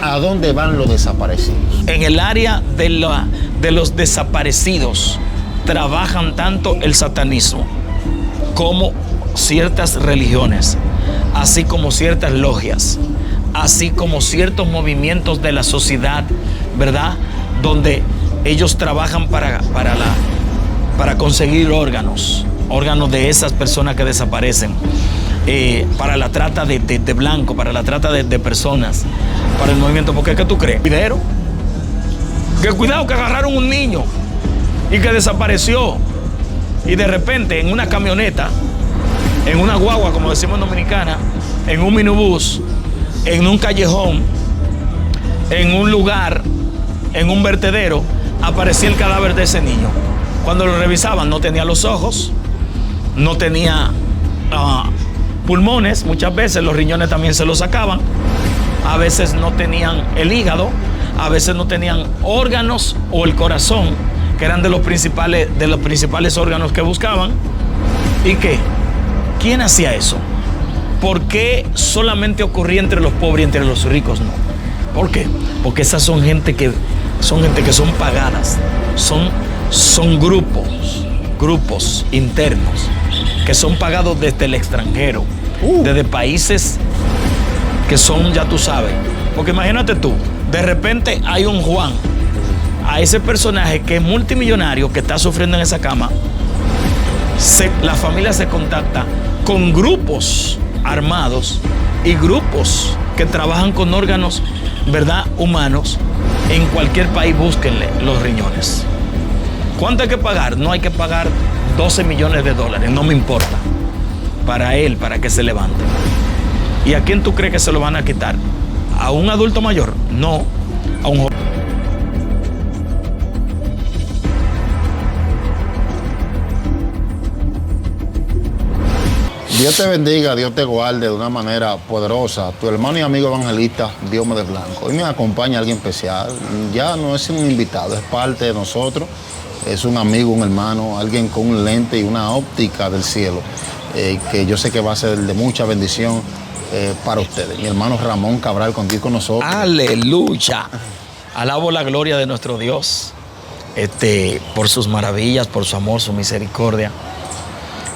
¿A dónde van los desaparecidos? En el área de los desaparecidos trabajan tanto el satanismo como ciertas religiones, así como ciertas logias, así como ciertos movimientos de la sociedad, ¿verdad? Donde ellos trabajan para conseguir órganos de esas personas que desaparecen, para la trata de blanco, para la trata de personas, para el movimiento. ¿Por qué? ¿Qué tú crees? Que cuidado, que agarraron un niño y que desapareció, y de repente en una camioneta, en una guagua, como decimos en Dominicana, en un minibús, en un callejón, en un lugar, en un vertedero, aparecía el cadáver de ese niño. Cuando lo revisaban, no tenía los ojos, no tenía pulmones, muchas veces los riñones también se los sacaban, a veces no tenían el hígado, a veces no tenían órganos o el corazón, que eran de los principales órganos que buscaban. ¿Y qué? ¿Quién hacía eso? ¿Por qué solamente ocurría entre los pobres y entre los ricos no? ¿Por qué? Porque esas son gente que son pagadas, son grupos internos que son pagados desde el extranjero, desde países que son, ya tú sabes. Porque imagínate tú, de repente hay un Juan, a ese personaje que es multimillonario, que está sufriendo en esa cama, la familia se contacta con grupos armados y grupos que trabajan con órganos, ¿verdad?, humanos. En cualquier país búsquenle los riñones. ¿Cuánto hay que pagar? No hay que pagar $12 millones, no me importa. Para él, para que se levante. ¿Y a quién tú crees que se lo van a quitar? ¿A un adulto mayor? No, a un joven. Dios te bendiga, Dios te guarde de una manera poderosa. Tu hermano y amigo evangelista, Diomedes Blanco. Hoy me acompaña alguien especial. Ya no es un invitado, es parte de nosotros. Es un amigo, un hermano, alguien con un lente y una óptica del cielo, que yo sé que va a ser de mucha bendición para ustedes. Mi hermano Ramón Cabral, contigo con nosotros. ¡Aleluya! Alabo la gloria de nuestro Dios, por sus maravillas, por su amor, su misericordia.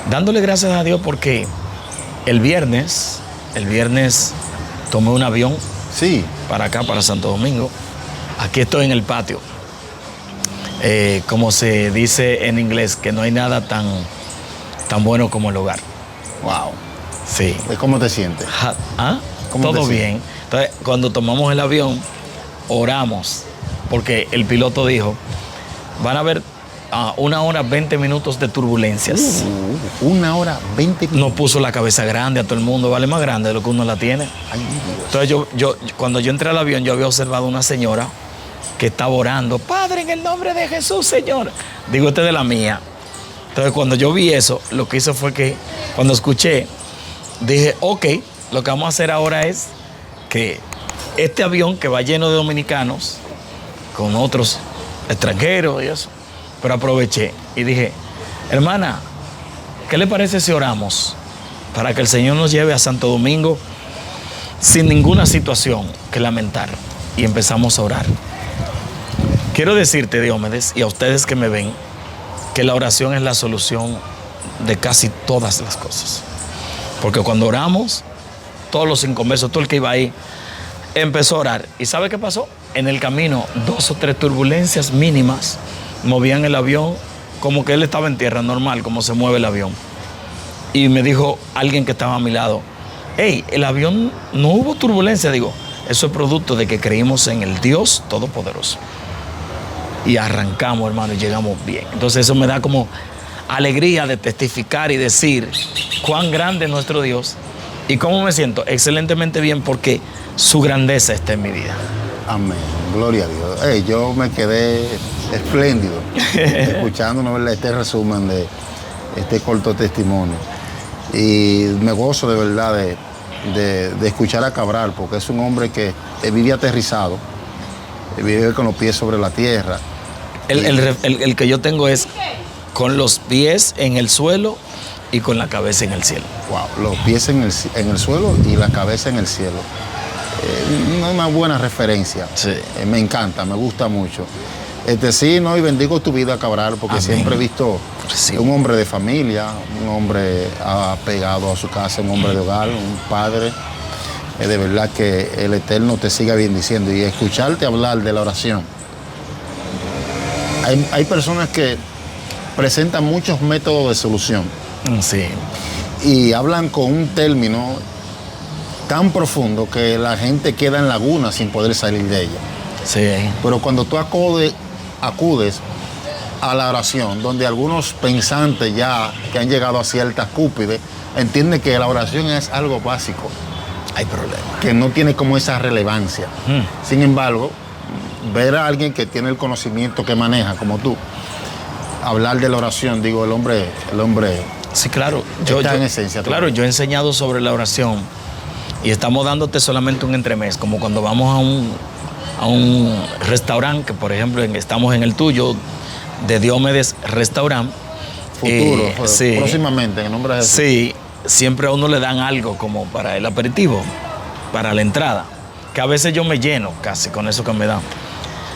Dándole gracias a Dios porque el viernes tomé un avión, sí, para acá, para Santo Domingo. Aquí estoy en el patio. Como se dice en inglés, que no hay nada tan bueno como el hogar. Wow. Sí. ¿Cómo te sientes? Todo bien. Entonces, cuando tomamos el avión, oramos, porque el piloto dijo, van a haber 1 hora 20 minutos de turbulencias. 1 hora 20 minutos. Nos puso la cabeza grande a todo el mundo, vale más grande de lo que uno la tiene. Ay, Entonces cuando yo entré al avión, yo había observado una señora que estaba orando, Padre, en el nombre de Jesús, Señor. Digo, esta es de la mía. Entonces, cuando yo vi eso, lo que hice fue que, cuando escuché, dije, ok, lo que vamos a hacer ahora es que este avión que va lleno de dominicanos, con otros extranjeros y eso, pero aproveché y dije, hermana, ¿qué le parece si oramos para que el Señor nos lleve a Santo Domingo sin ninguna situación que lamentar? Y empezamos a orar. Quiero decirte, Diomedes, y a ustedes que me ven, que la oración es la solución de casi todas las cosas. Porque cuando oramos, todos los inconversos, todo el que iba ahí, empezó a orar. ¿Y sabe qué pasó? En el camino, 2 o 3 turbulencias mínimas movían el avión como que él estaba en tierra, normal, como se mueve el avión. Y me dijo alguien que estaba a mi lado, hey, el avión no hubo turbulencia. Digo, eso es producto de que creímos en el Dios Todopoderoso. Y arrancamos, hermano, y llegamos bien. Entonces eso me da como alegría de testificar y decir cuán grande es nuestro Dios. ¿Y cómo me siento? Excelentemente bien, porque su grandeza está en mi vida. Amén. Gloria a Dios. Yo me quedé espléndido escuchando este resumen de este corto testimonio. Y me gozo de verdad de escuchar a Cabral, porque es un hombre que vive aterrizado, vive con los pies sobre la tierra. El que yo tengo es con los pies en el suelo y con la cabeza en el cielo. Wow, los pies en el suelo y la cabeza en el cielo. una buena referencia. Sí. Me encanta, me gusta mucho. Sí, no, y bendigo tu vida, Cabral, porque Amén. siempre he visto Sí. un hombre de familia, un hombre apegado a su casa, un hombre de hogar, un padre. De verdad que el Eterno te siga bendiciendo. Y escucharte hablar de la oración. Hay personas que presentan muchos métodos de solución Sí. y hablan con un término tan profundo que la gente queda en laguna sin poder salir de ella. Sí. Pero cuando tú acudes a la oración, donde algunos pensantes ya que han llegado a ciertas cúspides entienden que la oración es algo básico, Hay problema. que no tiene como esa relevancia. Sin embargo, ver a alguien que tiene el conocimiento que maneja, como tú, hablar de la oración, digo, el hombre Sí, claro. está en esencia. Claro, yo he enseñado sobre la oración y estamos dándote solamente un entremés, como cuando vamos a un restaurante, que por ejemplo estamos en el tuyo, de Diomedes Restaurant. Futuro, Sí. próximamente, en el nombre de Jesús. Sí, siempre a uno le dan algo como para el aperitivo, para la entrada, que a veces yo me lleno casi con eso que me dan.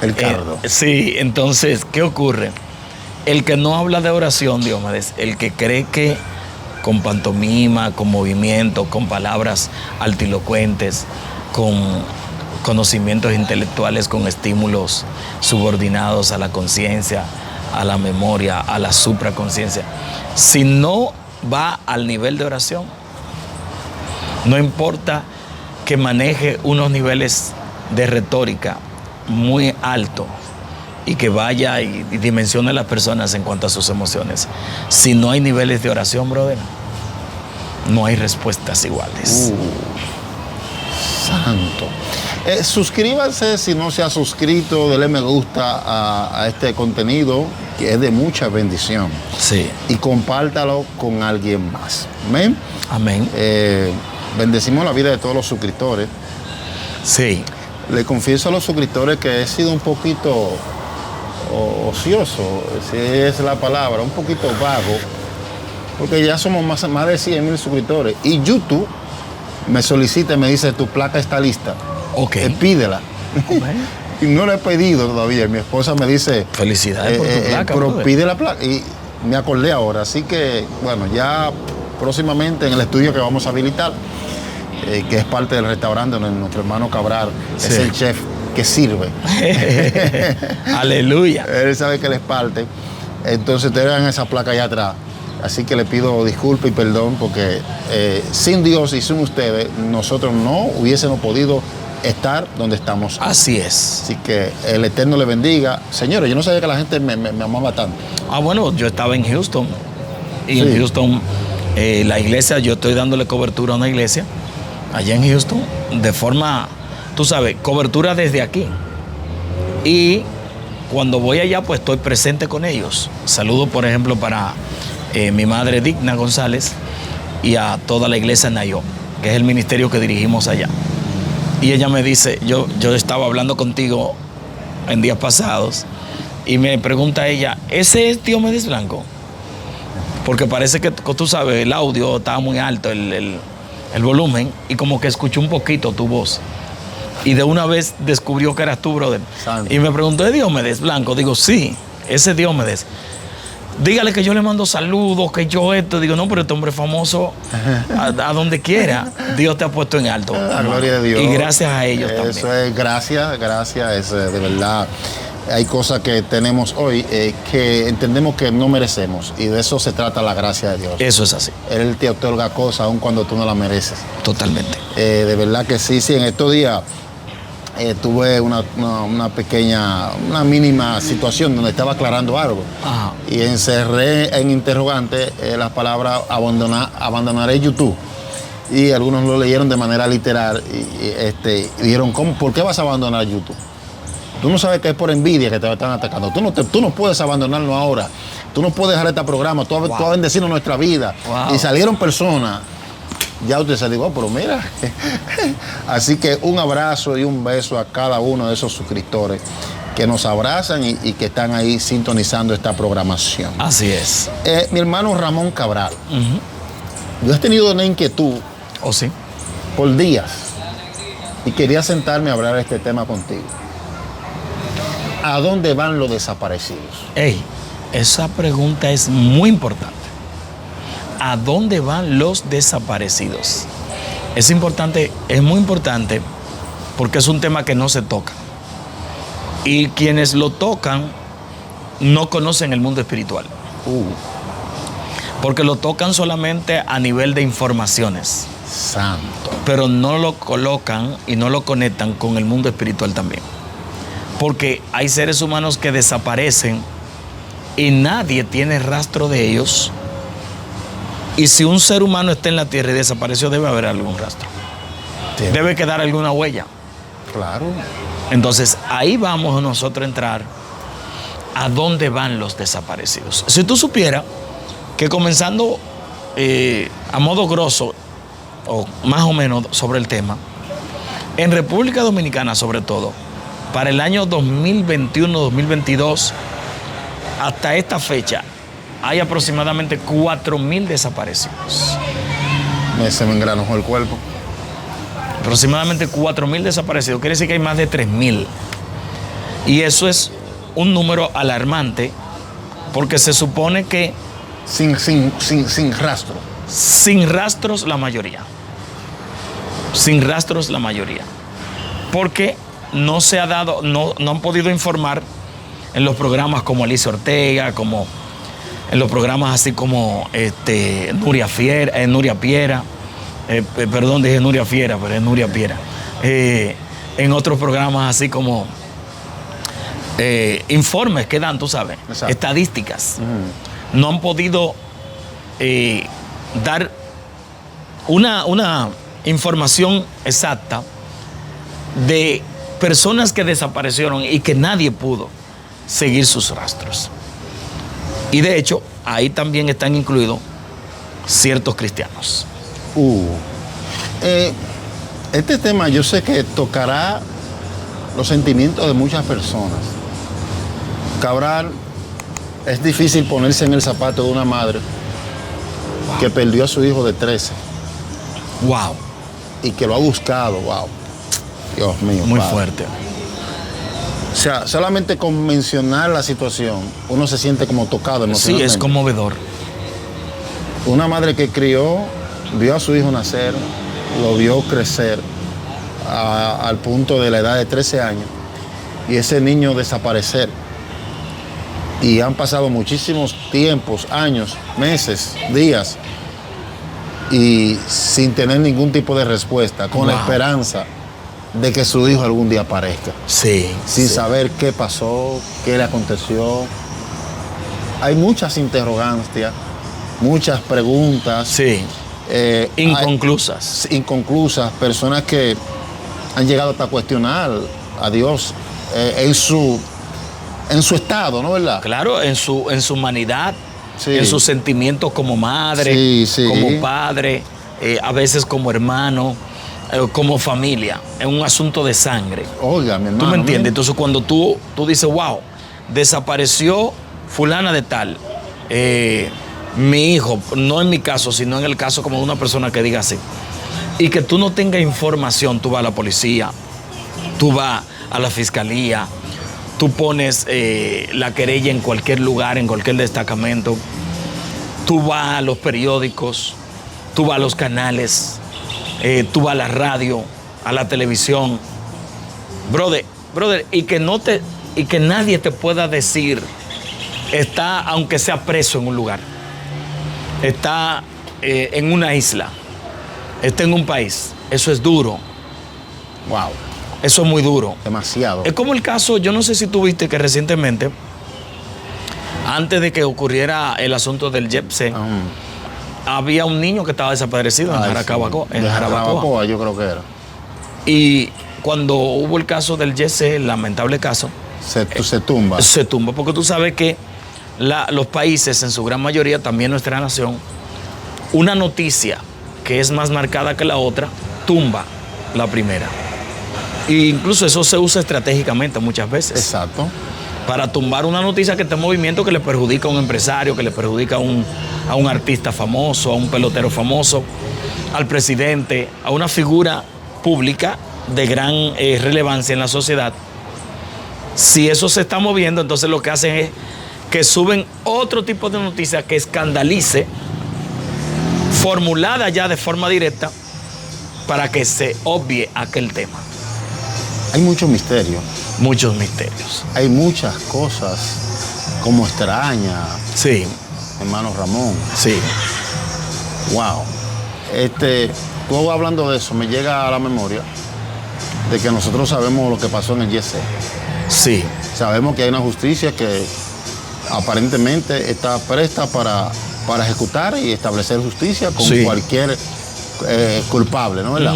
El cardo. Sí, entonces, ¿qué ocurre? El que no habla de oración, Diomedes, el que cree que con pantomima, con movimiento, con palabras altilocuentes, con conocimientos intelectuales, con estímulos subordinados a la conciencia, a la memoria, a la supraconciencia, si no va al nivel de oración, no importa que maneje unos niveles de retórica muy altos y que vaya y dimensione a las personas en cuanto a sus emociones, si no hay niveles de oración, brother, no hay respuestas iguales. Santo. Suscríbase si no se ha suscrito, dele me gusta a este contenido que es de mucha bendición Sí. y compártalo con alguien más. Amén. Amén. Bendecimos la vida de todos los suscriptores. Sí. Le confieso a los suscriptores que he sido un poquito ocioso, si es la palabra, un poquito vago, porque ya somos más de 100,000 suscriptores y YouTube me solicita y me dice, tu placa está lista. Ok. Pídela. Amén. Y no la he pedido todavía. Mi esposa me dice, Felicidades por tu placa, pero brother. pide la placa. Y me acordé ahora. Así que, bueno, ya próximamente en el estudio que vamos a habilitar, que es parte del restaurante donde nuestro hermano Cabral Sí. es el chef que sirve. Aleluya. Él sabe que él es parte. Entonces te vean esa placa allá atrás. Así que le pido disculpas y perdón porque sin Dios y sin ustedes nosotros no hubiésemos podido estar donde estamos. Así es. Así que el Eterno le bendiga. Señores, yo no sabía que la gente me amaba tanto. Bueno, yo estaba en Houston y Sí. en Houston la iglesia, yo estoy dándole cobertura a una iglesia allá en Houston de forma, tú sabes, cobertura desde aquí. Y cuando voy allá, pues estoy presente con ellos. Saludo, por ejemplo, para mi madre Digna González y a toda la iglesia Nayo, que es el ministerio que dirigimos allá. Y ella me dice, yo estaba hablando contigo en días pasados y me pregunta ella, ¿ese es Diomedes Blanco? Porque parece que tú sabes, el audio estaba muy alto, el volumen, y como que escuché un poquito tu voz. Y de una vez descubrió que eras tú, brother. Santo. Y me preguntó, ¿es Diomedes Blanco? Digo, sí, ese es Diomedes. Dígale que yo le mando saludos, que yo esto. Digo, no, pero este hombre famoso, a donde quiera, Dios te ha puesto en alto. La gloria de Dios. Y gracias a ellos también. Eso es gracias, es de verdad. Hay cosas que tenemos hoy que entendemos que no merecemos y de eso se trata la gracia de Dios. Eso es así, Él te otorga cosas aun cuando tú no las mereces. totalmente. De verdad que sí, en estos días tuve una mínima situación donde estaba aclarando algo. Ajá. Y encerré en interrogante las palabras abandonaré YouTube. Y algunos lo leyeron de manera literal y dijeron, ¿por qué vas a abandonar YouTube? Tú no sabes que es por envidia que te están atacando. Tú no puedes abandonarlo ahora. Tú no puedes dejar este programa. Tú has bendecido nuestra vida. Wow. Y salieron personas. Ya usted se dijo, pero mira. Así que un abrazo y un beso a cada uno de esos suscriptores que nos abrazan y que están ahí sintonizando esta programación. Así es. Mi hermano Ramón Cabral. Yo he tenido una inquietud ¿O sí? por días Y quería sentarme a hablar de este tema contigo. ¿A dónde van los desaparecidos? Ey, esa pregunta es muy importante. ¿A dónde van los desaparecidos? Es importante, es muy importante porque es un tema que no se toca. Y quienes lo tocan no conocen el mundo espiritual. Porque lo tocan solamente a nivel de informaciones. Santo. Pero no lo colocan y no lo conectan con el mundo espiritual también. Porque hay seres humanos que desaparecen y nadie tiene rastro de ellos. Y si un ser humano está en la tierra y desapareció, debe haber algún rastro. Sí. Debe quedar alguna huella. Claro. Entonces, ahí vamos nosotros a entrar a dónde van los desaparecidos. Si tú supieras que comenzando a modo grosso, o más o menos sobre el tema, en República Dominicana sobre todo, para el año 2021-2022, hasta esta fecha, hay aproximadamente 4.000 desaparecidos. Se me engranojó el cuerpo. Aproximadamente 4.000 desaparecidos. Quiere decir que hay más de 3.000. Y eso es un número alarmante porque se supone que... Sin rastro. Sin rastros la mayoría. Sin rastros la mayoría. Porque no se ha dado, no han podido informar en los programas como Alicia Ortega, como en los programas así como Nuria Piera. Perdón, dije Nuria Fiera, pero es Nuria Piera. En otros programas así como informes que dan, tú sabes, exacto, estadísticas. No han podido dar una información exacta de personas que desaparecieron y que nadie pudo seguir sus rastros. Y de hecho, ahí también están incluidos ciertos cristianos. Este tema yo sé que tocará los sentimientos de muchas personas. Cabral, es difícil ponerse en el zapato de una madre que perdió a su hijo de 13. Wow. Y que lo ha buscado, wow. Dios mío. Muy padre. fuerte. O sea, solamente con mencionar la situación, uno se siente como tocado Sí, emocionalmente. es conmovedor. Una madre que crió, vio a su hijo nacer, lo vio crecer al punto de la edad de 13 años y ese niño desaparecer. Y han pasado muchísimos tiempos, años, meses, días y sin tener ningún tipo de respuesta, con la esperanza de que su hijo algún día aparezca. Sí. Sin sí. saber qué pasó, qué le aconteció. Hay muchas interrogancias, muchas preguntas. Sí. Inconclusas. Inconclusas, personas que han llegado hasta cuestionar a Dios en su estado, ¿no? ¿Verdad? Claro, en su humanidad, sí, en sus sentimientos como madre, sí, sí, como padre, a veces como hermano, como familia. Es un asunto de sangre. Oiga, mi hermano. ¿Tú me entiendes? Mira. Entonces cuando tú dices, wow, desapareció fulana de tal, mi hijo, no en mi caso, sino en el caso como de una persona que diga así, y que tú no tengas información, tú vas a la policía, tú vas a la fiscalía, tú pones la querella en cualquier lugar, en cualquier destacamento, tú vas a los periódicos, tú vas a los canales, tú vas a la radio, a la televisión, brother, y que nadie te pueda decir, está, aunque sea preso en un lugar, está en una isla, está en un país. Eso es duro. Wow. Eso es muy duro. Demasiado. Es como el caso, yo no sé si tú viste que recientemente, antes de que ocurriera el asunto del Jepse, había un niño que estaba desaparecido en Jarabacoa. En Jarabacoa, yo creo que era. Y cuando hubo el caso del Jepse, el lamentable caso, se tumba. Se tumba, porque tú sabes que los países, en su gran mayoría, también nuestra nación, una noticia que es más marcada que la otra, tumba la primera. E incluso eso se usa estratégicamente muchas veces. Exacto. Para tumbar una noticia que está en movimiento, que le perjudica a un empresario, que le perjudica a un artista famoso, a un pelotero famoso, al presidente, a una figura pública de gran relevancia en la sociedad, si eso se está moviendo, entonces lo que hacen es que suben otro tipo de noticia que escandalice, formulada ya de forma directa, para que se obvie aquel tema. Hay mucho misterio. Muchos misterios. Hay muchas cosas como extrañas, Sí, hermano Ramón. sí. Wow. Tú hablando de eso, me llega a la memoria de que nosotros sabemos lo que pasó en el YC. Sí, Sabemos que hay una justicia que aparentemente está presta para ejecutar y establecer justicia con Sí. cualquier culpable, ¿no? ¿Verdad?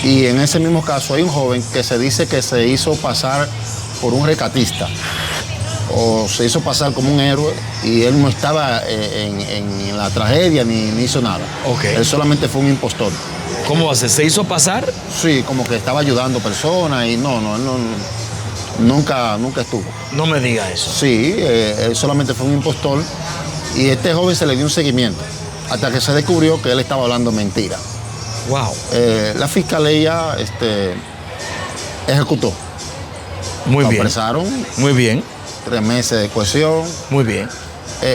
Y en ese mismo caso hay un joven que se dice que se hizo pasar por un rescatista o se hizo pasar como un héroe y él no estaba en la tragedia ni hizo nada. Ok. Él solamente fue un impostor. ¿Cómo hace? ¿Se hizo pasar? Sí, como que estaba ayudando personas y él nunca estuvo. No me diga eso. Sí, él solamente fue un impostor y este joven se le dio un seguimiento hasta que se descubrió que él estaba hablando mentira. Wow. La fiscalía ejecutó. Muy Lo bien. apresaron, Muy bien. 3 meses de cohesión. Muy bien.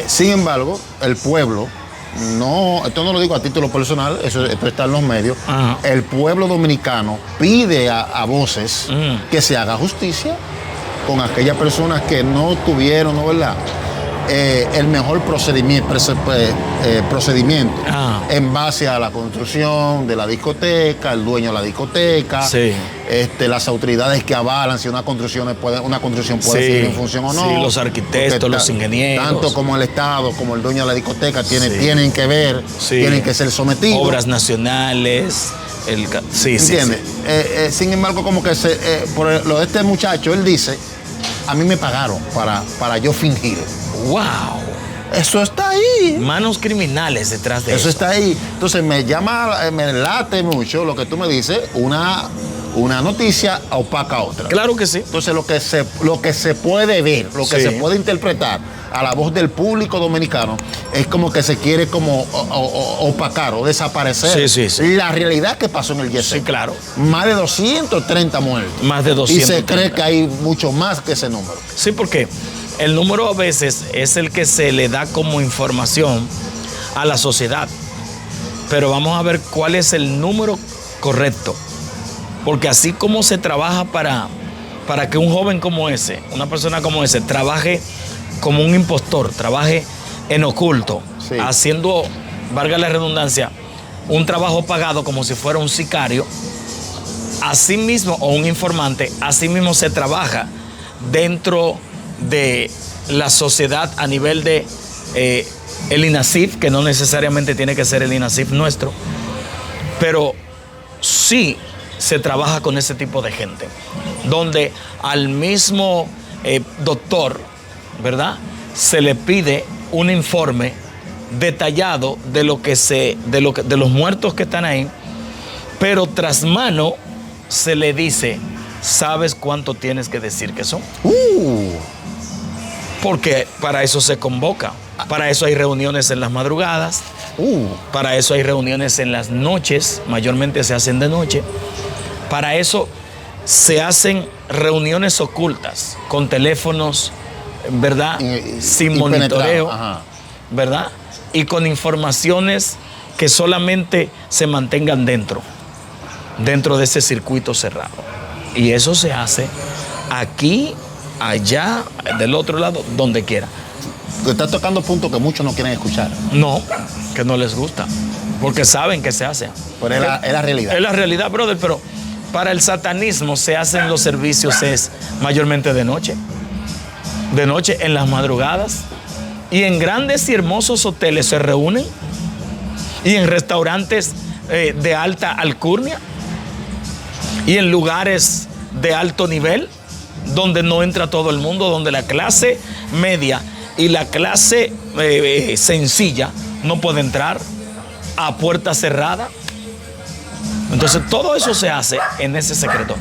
Sin embargo, el pueblo, esto no lo digo a título personal, esto está en los medios, Ajá. el pueblo dominicano pide a voces que se haga justicia con aquellas personas que no tuvieron, ¿no, verdad? El mejor procedimiento Ah. en base a la construcción de la discoteca, el dueño de la discoteca, Sí. las autoridades que avalan si una construcción puede Sí. seguir en función o no. Sí, los arquitectos, Porque los ingenieros. Tanto como el Estado, como el dueño de la discoteca Sí. tienen que ver, Sí. tienen que ser sometidos. Obras nacionales. Sí, sí, ¿Entiendes? sí. Sin embargo, como que por lo de este muchacho, él dice, a mí me pagaron para yo fingir. Wow. Eso está ahí. Manos criminales detrás de eso. Eso está ahí. Entonces me late mucho lo que tú me dices, una noticia opaca a otra. Claro que sí. Entonces lo que se puede ver, lo que Sí. se puede interpretar a la voz del público dominicano es como que se quiere como opacar o desaparecer Sí, sí, sí. la realidad que pasó en el YC. Sí, claro. Más de 230 muertos. Más de Y 200. se cree que hay mucho más que ese número. Sí, porque el número a veces es el que se le da como información a la sociedad. Pero vamos a ver cuál es el número correcto. Porque así como se trabaja para que un joven como ese, una persona como ese, trabaje como un impostor, trabaje en oculto, Sí. haciendo, valga la redundancia, un trabajo pagado como si fuera un sicario, así mismo, o un informante, así mismo se trabaja dentro de la sociedad a nivel de el INASIF, que no necesariamente tiene que ser el INASIF nuestro, pero sí se trabaja con ese tipo de gente, donde al mismo doctor, ¿verdad?, se le pide un informe detallado de de los muertos que están ahí, pero tras mano se le dice, ¿sabes cuánto tienes que decir que son? Porque para eso se convoca, para eso hay reuniones en las madrugadas, para eso hay reuniones en las noches, mayormente se hacen de noche, para eso se hacen reuniones ocultas con teléfonos, ¿verdad?, sin monitoreo, ¿verdad?, y con informaciones que solamente se mantengan dentro de ese circuito cerrado. Y eso se hace aquí, allá, del otro lado, donde quiera. Está tocando puntos que muchos no quieren escuchar. No, que no les gusta, porque saben que se hace. Pero es la realidad. Es la realidad, brother, pero para el satanismo se hacen los servicios es mayormente de noche en las madrugadas, y en grandes y hermosos hoteles se reúnen, y en restaurantes de alta alcurnia, y en lugares de alto nivel, donde no entra todo el mundo, donde la clase media y la clase sencilla no puede entrar a puerta cerrada. Entonces todo eso se hace en ese secreto.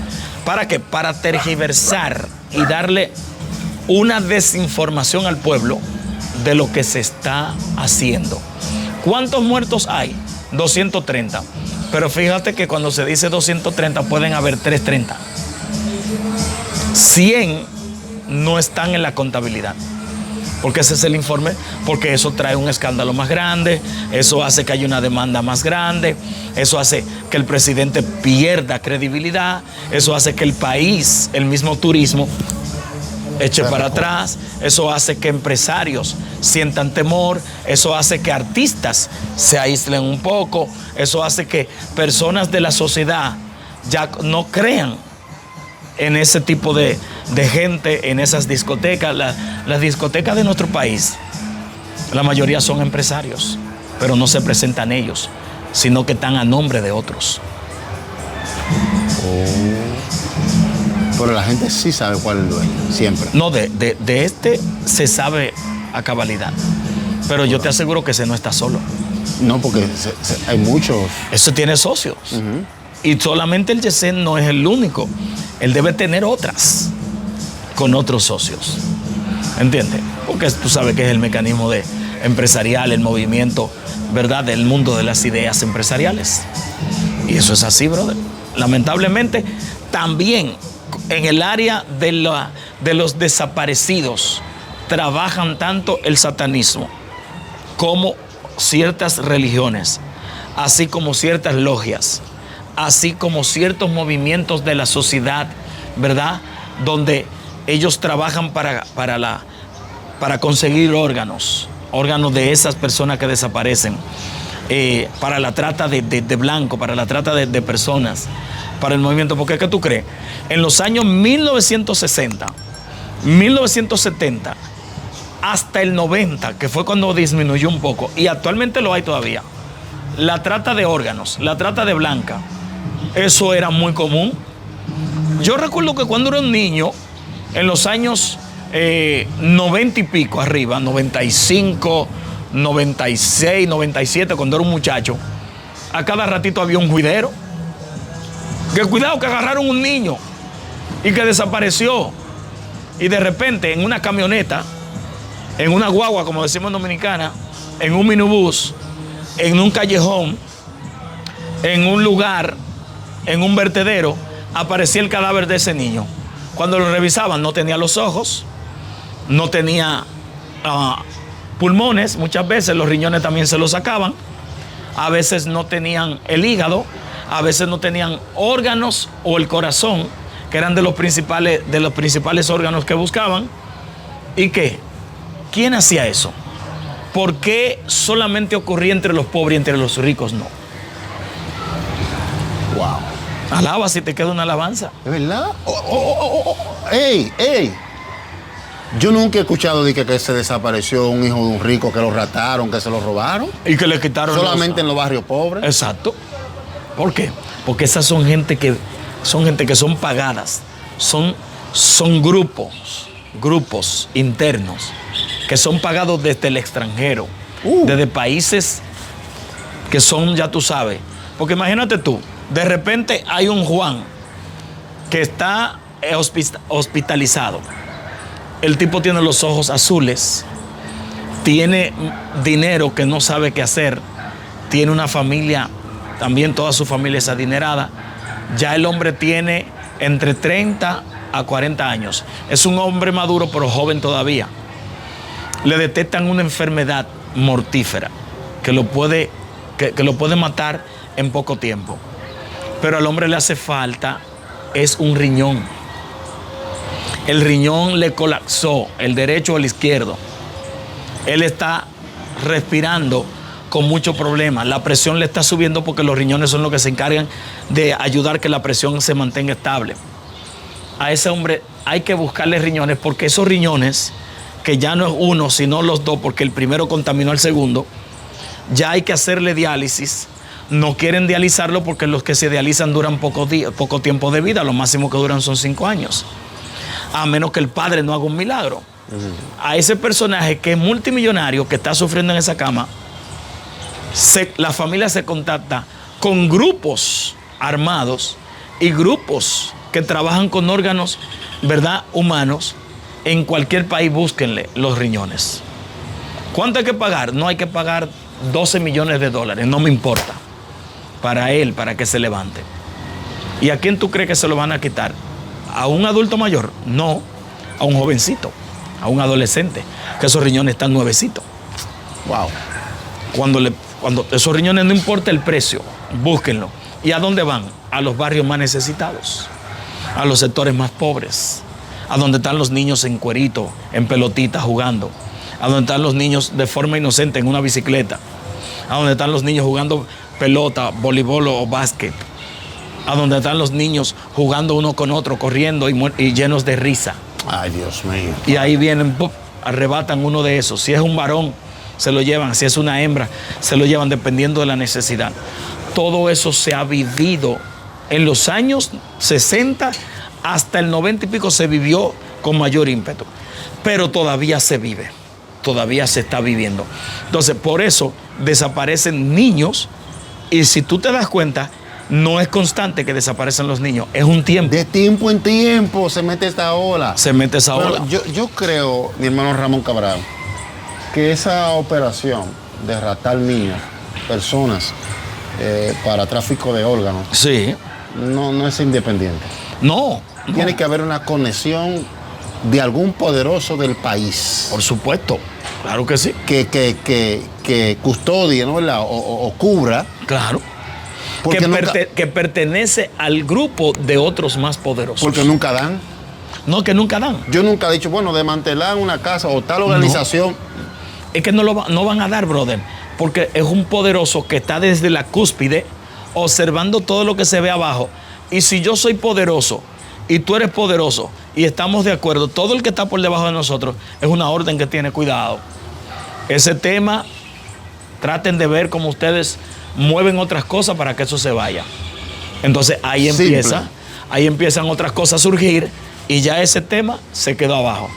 ¿Para qué? Para tergiversar y darle una desinformación al pueblo de lo que se está haciendo. ¿Cuántos muertos hay? 230. Pero fíjate que cuando se dice 230 pueden haber 330. 100 no están en la contabilidad. Porque ese es el informe, porque eso trae un escándalo más grande, eso hace que haya una demanda más grande, eso hace que el presidente pierda credibilidad, eso hace que el país, el mismo turismo, eche para atrás, eso hace que empresarios sientan temor, eso hace que artistas se aíslen un poco, eso hace que personas de la sociedad ya no crean en ese tipo de gente, en esas discotecas. Las discotecas de nuestro país, la mayoría son empresarios, pero no se presentan ellos, sino que están a nombre de otros. Pero la gente sí sabe cuál es el dueño, siempre. No, de este se sabe a cabalidad, pero yo te aseguro que ese no está solo. No, porque hay muchos. Eso tiene socios. Y solamente el Yesen no es el único. Él debe tener otras con otros socios. ¿Entiendes? Porque tú sabes que es el mecanismo empresarial, el movimiento, ¿verdad?, del mundo de las ideas empresariales. Y eso es así, brother. Lamentablemente, también en el área de los desaparecidos trabajan tanto el satanismo como ciertas religiones, así como ciertas logias, así como ciertos movimientos de la sociedad, ¿verdad?, donde ellos trabajan para conseguir órganos de esas personas que desaparecen, para la trata de blanco, para la trata de personas, para el movimiento. Porque ¿qué tú crees? En los años 1960, 1970, hasta el 90, que fue cuando disminuyó un poco, y actualmente lo hay todavía, la trata de órganos, la trata de blanca, eso era muy común. Yo recuerdo que cuando era un niño, en los años 90 y pico arriba, 95, 96, 97, cuando era un muchacho, a cada ratito había un juidero. Que cuidado, que agarraron un niño y que desapareció. Y de repente en una camioneta, en una guagua, como decimos en Dominicana, en un minibús, en un callejón, en un lugar, en un vertedero, aparecía el cadáver de ese niño. Cuando lo revisaban, no tenía los ojos, no tenía pulmones, muchas veces los riñones también se los sacaban, a veces no tenían el hígado, a veces no tenían órganos o el corazón, que eran de los principales órganos que buscaban. ¿Y qué? ¿Quién hacía eso? ¿Por qué solamente ocurría entre los pobres y entre los ricos no? Wow. Alaba si te queda una alabanza. ¿Es verdad? ¡Ey! Yo nunca he escuchado de que se desapareció un hijo de un rico, que lo rataron, que se lo robaron. Y que le quitaron. Solamente en los barrios pobres. Exacto. ¿Por qué? Porque esas son gente que son pagadas. Son grupos internos que son pagados desde el extranjero, desde países que son, ya tú sabes. Porque imagínate tú, de repente hay un Juan que está hospitalizado. El tipo tiene los ojos azules, tiene dinero que no sabe qué hacer, tiene una familia, también toda su familia es adinerada. Ya el hombre tiene entre 30 a 40 años. Es un hombre maduro, pero joven todavía. Le detectan una enfermedad mortífera que lo puede matar en poco tiempo. Pero al hombre le hace falta es un riñón. El riñón le colapsó, el derecho o el izquierdo. Él está respirando con mucho problema. La presión le está subiendo porque los riñones son los que se encargan de ayudar que la presión se mantenga estable. A ese hombre hay que buscarle riñones, porque esos riñones, que ya no es uno, sino los dos, porque el primero contaminó al segundo, ya hay que hacerle diálisis. No quieren dializarlo porque los que se dializan duran poco tiempo de vida, lo máximo que duran son 5 años. A menos que el padre no haga un milagro. A ese personaje que es multimillonario, que está sufriendo en esa cama, la familia se contacta con grupos armados y grupos que trabajan con órganos, ¿verdad?, humanos. En cualquier país búsquenle los riñones. ¿Cuánto hay que pagar? No hay que pagar $12 millones, no me importa. para él, para que se levante. ¿Y a quién tú crees que se lo van a quitar? ¿A un adulto mayor? No, a un jovencito, a un adolescente, que esos riñones están nuevecitos. Wow. Cuando esos riñones, no importa el precio, búsquenlo. ¿Y a dónde van? A los barrios más necesitados, a los sectores más pobres, a donde están los niños en cuerito, en pelotita jugando, a donde están los niños de forma inocente en una bicicleta, a donde están los niños jugando pelota, voleibol o básquet, a donde están los niños jugando uno con otro, corriendo y llenos de risa. Ay, Dios mío. Y ahí vienen, ¡pum!, arrebatan uno de esos. Si es un varón, se lo llevan. Si es una hembra, se lo llevan dependiendo de la necesidad. Todo eso se ha vivido en los años 60 hasta el 90 y pico, se vivió con mayor ímpetu. Pero todavía se vive, todavía se está viviendo. Entonces, por eso desaparecen niños, y si tú te das cuenta, no es constante que desaparecen los niños, es un tiempo. De tiempo en tiempo se mete esta ola. Se mete esa ola. Yo creo, mi hermano Ramón Cabral, que esa operación de raptar niños, personas, para tráfico de órganos, Sí. no es independiente. No. Tiene que haber una conexión de algún poderoso del país. Por supuesto, claro que sí. Que custodie, ¿no? O cubra. Claro. Porque Que pertenece al grupo de otros más poderosos. Porque nunca dan. No, que nunca dan. Yo nunca he dicho, bueno, desmantelar una casa o tal organización. Es que no van a dar, brother. Porque es un poderoso que está desde la cúspide observando todo lo que se ve abajo. Y si yo soy poderoso y tú eres poderoso y estamos de acuerdo, todo el que está por debajo de nosotros es una orden que tiene cuidado. Ese tema, traten de ver cómo ustedes mueven otras cosas para que eso se vaya. Entonces ahí empiezan otras cosas a surgir y ya ese tema se quedó abajo.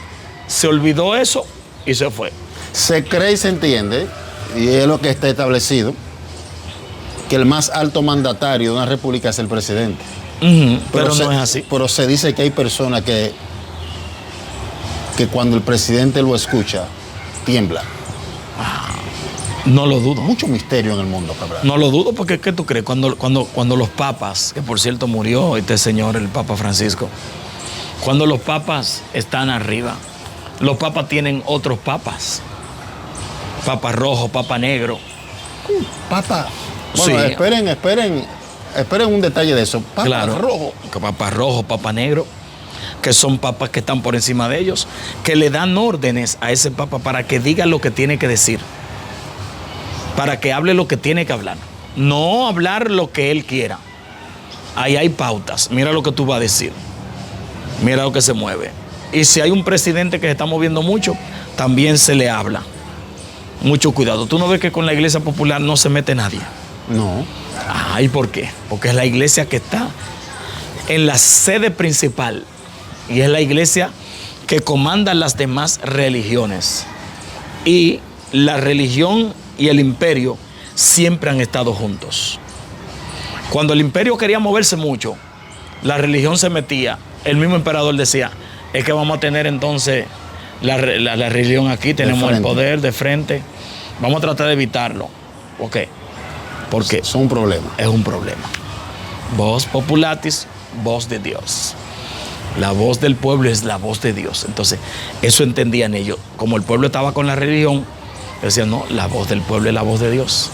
Se olvidó eso y se fue. Se cree y se entiende, y es lo que está establecido, que el más alto mandatario de una república es el presidente. Pero no es así. Pero se dice que hay personas que cuando el presidente lo escucha, tiembla. No lo dudo. Mucho misterio en el mundo, Cabral. No lo dudo, porque ¿qué tú crees? Cuando los papas, que por cierto murió este señor, el Papa Francisco, cuando los papas están arriba, los papas tienen otros papas. Papa rojo, papa negro. Papa. Bueno, Sí. esperen un detalle de eso. Papa Claro. rojo. Papa rojo, papa negro, que son papas que están por encima de ellos, que le dan órdenes a ese papa para que diga lo que tiene que decir, para que hable lo que tiene que hablar, no hablar lo que él quiera. Ahí hay pautas. Mira lo que tú vas a decir, mira lo que se mueve. Y si hay un presidente que se está moviendo mucho, también se le habla. Mucho cuidado. Tú no ves que con la iglesia popular no se mete nadie. No. ¿Y por qué? Porque es la iglesia que está en la sede principal y es la iglesia que comanda las demás religiones. Y la religión y el imperio siempre han estado juntos. Cuando el imperio quería moverse mucho, la religión se metía. El mismo emperador decía, es que vamos a tener entonces la religión aquí, tenemos el poder de frente, vamos a tratar de evitarlo. ¿Ok? Porque es un problema. Es un problema. Voz populatis, voz de Dios. La voz del pueblo es la voz de Dios. Entonces, eso entendían ellos. Como el pueblo estaba con la religión, decían, no, la voz del pueblo es la voz de Dios.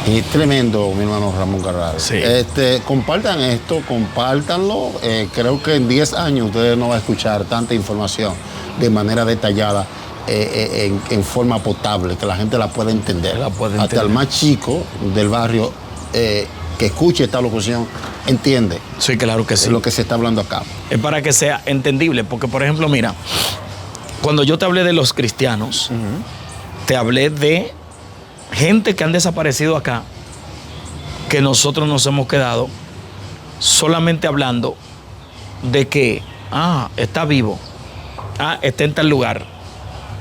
Y tremendo, mi hermano Ramón Cabral. Sí. Compartan esto, compártanlo. Creo que en 10 años ustedes no van a escuchar tanta información de manera detallada, en forma potable, que la gente la pueda entender. Hasta el más chico del barrio que escuche esta locución entiende. Sí, claro que sí. Lo que se está hablando acá. Es para que sea entendible, porque por ejemplo, mira, cuando yo te hablé de los cristianos, te hablé de gente que han desaparecido acá, que nosotros nos hemos quedado solamente hablando de que, está vivo, está en tal lugar.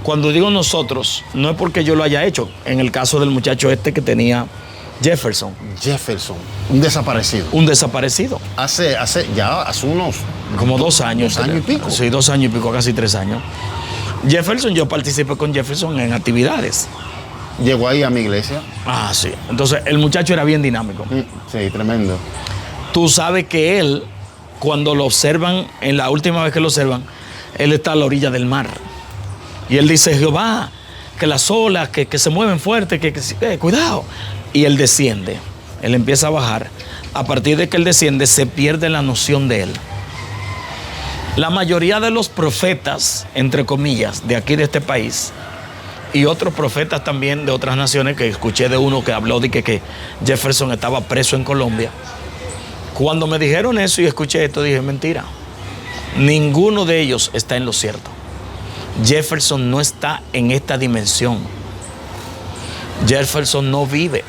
Cuando digo nosotros, no es porque yo lo haya hecho. En el caso del muchacho que tenía Jefferson. Un desaparecido. Un desaparecido. Hace unos... Como 2 años. 2 años y pico. Sí, 2 años y pico, casi 3 años. Jefferson, yo participé con Jefferson en actividades. Llegó ahí a mi iglesia. Ah, sí. Entonces, el muchacho era bien dinámico. Sí, tremendo. Tú sabes que él, cuando lo observan, en la última vez que lo observan, él está a la orilla del mar. Y él dice, Jehová, que las olas, que se mueven fuerte, cuidado. Y él desciende. Él empieza a bajar. A partir de que él desciende, se pierde la noción de él. La mayoría de los profetas, entre comillas, de aquí de este país, y otros profetas también de otras naciones, que escuché de uno que habló de que Jefferson estaba preso en Colombia. Cuando me dijeron eso y escuché esto, dije, mentira. Ninguno de ellos está en lo cierto. Jefferson no está en esta dimensión. Jefferson no vive.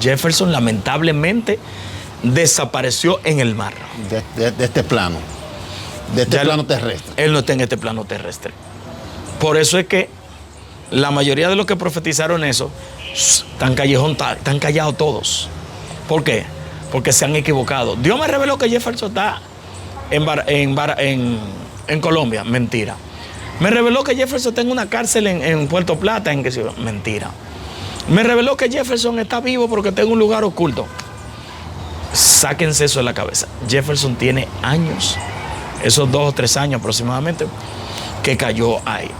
Jefferson lamentablemente desapareció en el mar. De este plano. De este plano terrestre. Él no está en este plano terrestre. Por eso es que la mayoría de los que profetizaron eso están callados todos. ¿Por qué? Porque se han equivocado. Dios me reveló que Jefferson está en Colombia. Mentira. Me reveló que Jefferson está en una cárcel en Puerto Plata. Mentira. Me reveló que Jefferson está vivo porque está en un lugar oculto. Sáquense eso de la cabeza. Jefferson tiene años, esos 2 o 3 años aproximadamente, que cayó ahí.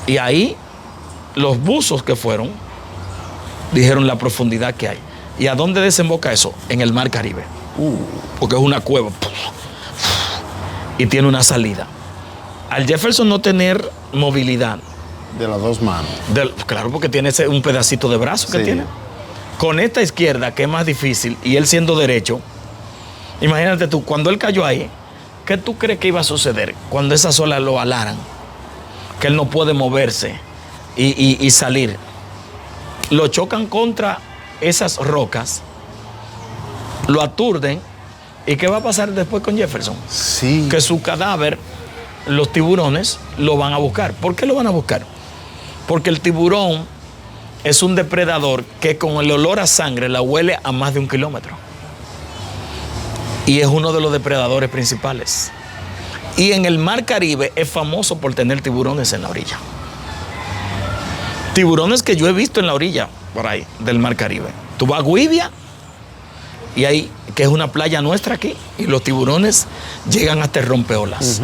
Y ahí los buzos que fueron dijeron la profundidad que hay. ¿Y a dónde desemboca eso? En el Mar Caribe. Porque es una cueva. Y tiene una salida. Al Jefferson no tener movilidad. De las 2 manos. Claro, porque tiene un pedacito de brazo que tiene. Con esta izquierda, que es más difícil, y él siendo derecho, imagínate tú, cuando él cayó ahí, ¿qué tú crees que iba a suceder cuando esas olas lo alaran? Que él no puede moverse y salir. Lo chocan contra esas rocas, lo aturden, ¿y qué va a pasar después con Jefferson? Sí. Que su cadáver, los tiburones lo van a buscar. ¿Por qué lo van a buscar? Porque el tiburón es un depredador que con el olor a sangre la huele a más de 1 kilómetro. Y es uno de los depredadores principales. Y en el Mar Caribe es famoso por tener tiburones en la orilla. Tiburones que yo he visto en la orilla, por ahí, del Mar Caribe. Tú vas a Guivia, y ahí, que es una playa nuestra aquí, y los tiburones llegan hasta el rompeolas.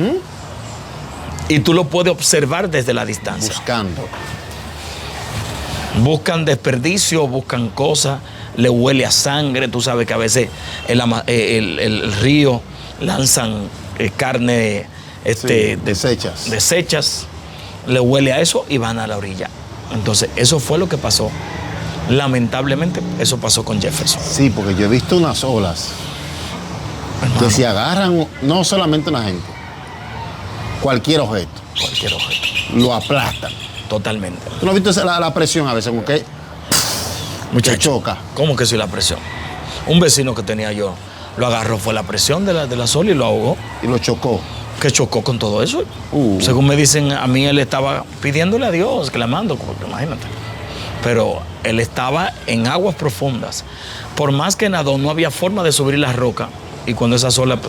Y tú lo puedes observar desde la distancia. Buscando. Buscan desperdicio, buscan cosas, le huele a sangre. Tú sabes que a veces el río lanzan carne desechas, le huele a eso y van a la orilla. Entonces, eso fue lo que pasó. Lamentablemente, eso pasó con Jefferson. Sí, porque yo he visto unas olas, hermano, que se agarran no solamente una gente, cualquier objeto. Cualquier objeto. Lo aplastan. Totalmente. ¿Tú no has visto la presión a veces? Como que Muchacho, choca. ¿Cómo que sí la presión? Un vecino que tenía yo lo agarró, fue la presión de la ola y lo ahogó. Y lo chocó. Que chocó con todo eso. Según me dicen, a mí él estaba pidiéndole a Dios, clamando, imagínate. Pero él estaba en aguas profundas. Por más que nadó, no había forma de subir la roca. Y cuando esas olas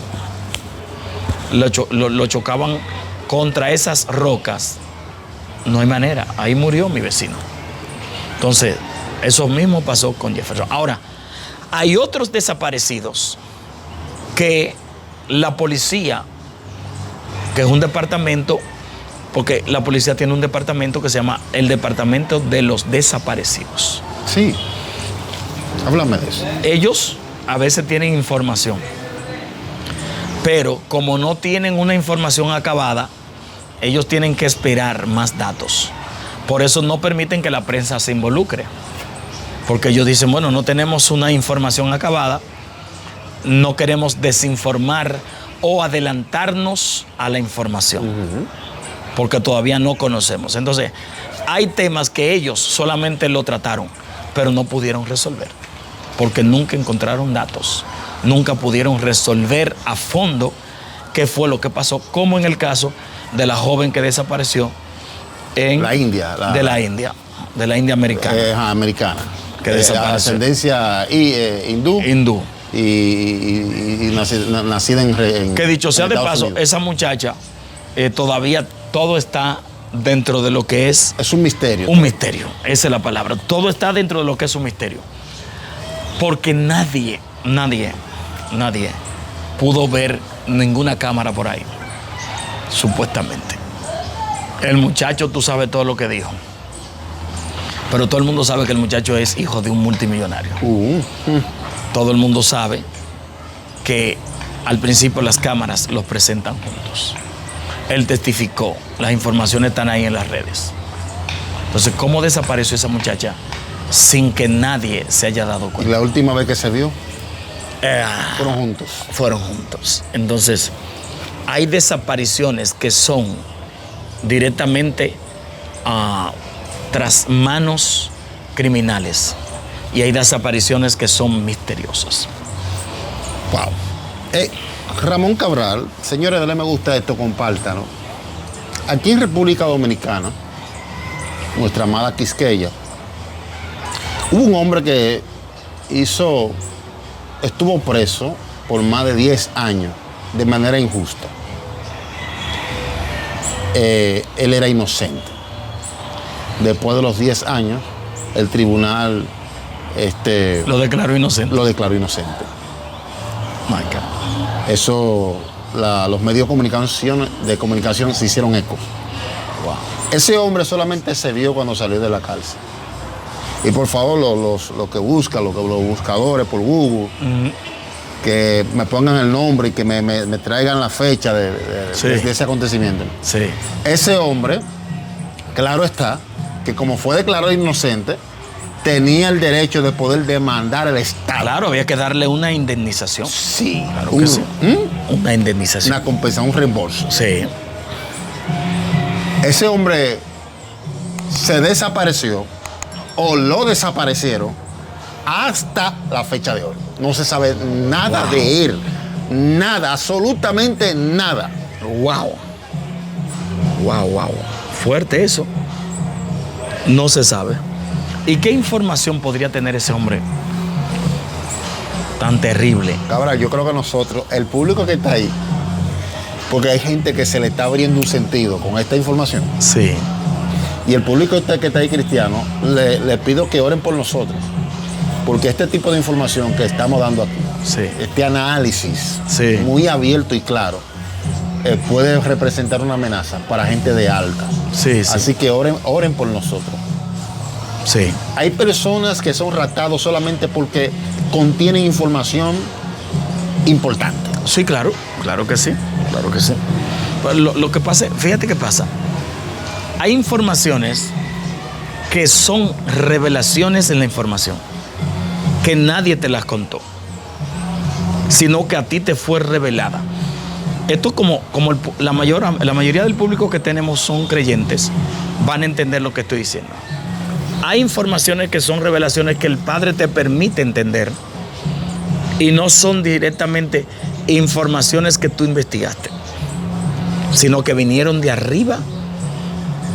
lo chocaban contra esas rocas, no hay manera. Ahí murió mi vecino. Entonces, eso mismo pasó con Jefferson. Ahora, hay otros desaparecidos que la policía, que es un departamento, porque la policía tiene un departamento que se llama el Departamento de los Desaparecidos. Sí. Háblame de eso. Ellos a veces tienen información, pero como no tienen una información acabada, ellos tienen que esperar más datos. Por eso no permiten que la prensa se involucre. Porque ellos dicen, bueno, no tenemos una información acabada, no queremos desinformar o adelantarnos a la información, porque todavía no conocemos. Entonces, hay temas que ellos solamente lo trataron, pero no pudieron resolver, porque nunca encontraron datos, nunca pudieron resolver a fondo qué fue lo que pasó, como en el caso de la joven que desapareció en la India. De la India americana. Americana. Que desapareció. Ascendencia hindú. Y nacida en que dicho sea de paso, Unidos. esa muchacha todavía todo está dentro de lo que es... Es un misterio. Un misterio, esa es la palabra. Todo está dentro de lo que es un misterio. Porque nadie pudo ver ninguna cámara por ahí, supuestamente. El muchacho, tú sabes todo lo que dijo. Pero todo el mundo sabe que el muchacho es hijo de un multimillonario. Todo el mundo sabe que al principio las cámaras los presentan juntos. Él testificó, las informaciones están ahí en las redes. Entonces, ¿cómo desapareció esa muchacha sin que nadie se haya dado ¿Y cuenta? la última vez que se vio? Fueron juntos. Fueron juntos. Entonces, hay desapariciones que son directamente tras manos criminales. Y hay desapariciones que son misteriosas. Wow. Ramón Cabral, señores, dale me gusta esto, compártanlo. Aquí en República Dominicana, nuestra amada Quisqueya, hubo un hombre que estuvo preso por más de 10 años de manera injusta. Él era inocente. Después de los 10 años, el tribunal Lo declaró inocente. lo declaró inocente. My God. Eso, los medios de comunicación se hicieron eco. Wow. Ese hombre solamente se vio cuando salió de la cárcel. Y por favor, los que buscan, los buscadores por Google, que me pongan el nombre y que me traigan la fecha de ese acontecimiento. Sí. Ese hombre, claro está, que como fue declarado inocente, tenía el derecho de poder demandar al Estado. Claro, había que darle una indemnización. Sí. Claro que sí. Una indemnización. Una compensación, un reembolso. Sí. Ese hombre se desapareció o lo desaparecieron hasta la fecha de hoy. No se sabe nada de él. Nada, absolutamente nada. Wow. Fuerte eso. No se sabe. ¿Y qué información podría tener ese hombre tan terrible? Cabral, yo creo que nosotros, el público que está ahí, porque hay gente que se le está abriendo un sentido con esta información. Sí. Y el público que está ahí cristiano, le pido que oren por nosotros. Porque este tipo de información que estamos dando aquí, Sí. este análisis Sí. muy abierto y claro, puede representar una amenaza para gente de alta. Sí. Así que oren por nosotros. Sí. Hay personas que son raptados solamente porque contienen información importante. Sí, claro que sí. Pero lo que pasa, fíjate qué pasa. Hay informaciones que son revelaciones en la información, que nadie te las contó, sino que a ti te fue revelada. Esto como la mayoría del público que tenemos son creyentes, van a entender lo que estoy diciendo. Hay informaciones que son revelaciones que el Padre te permite entender y no son directamente informaciones que tú investigaste, sino que vinieron de arriba,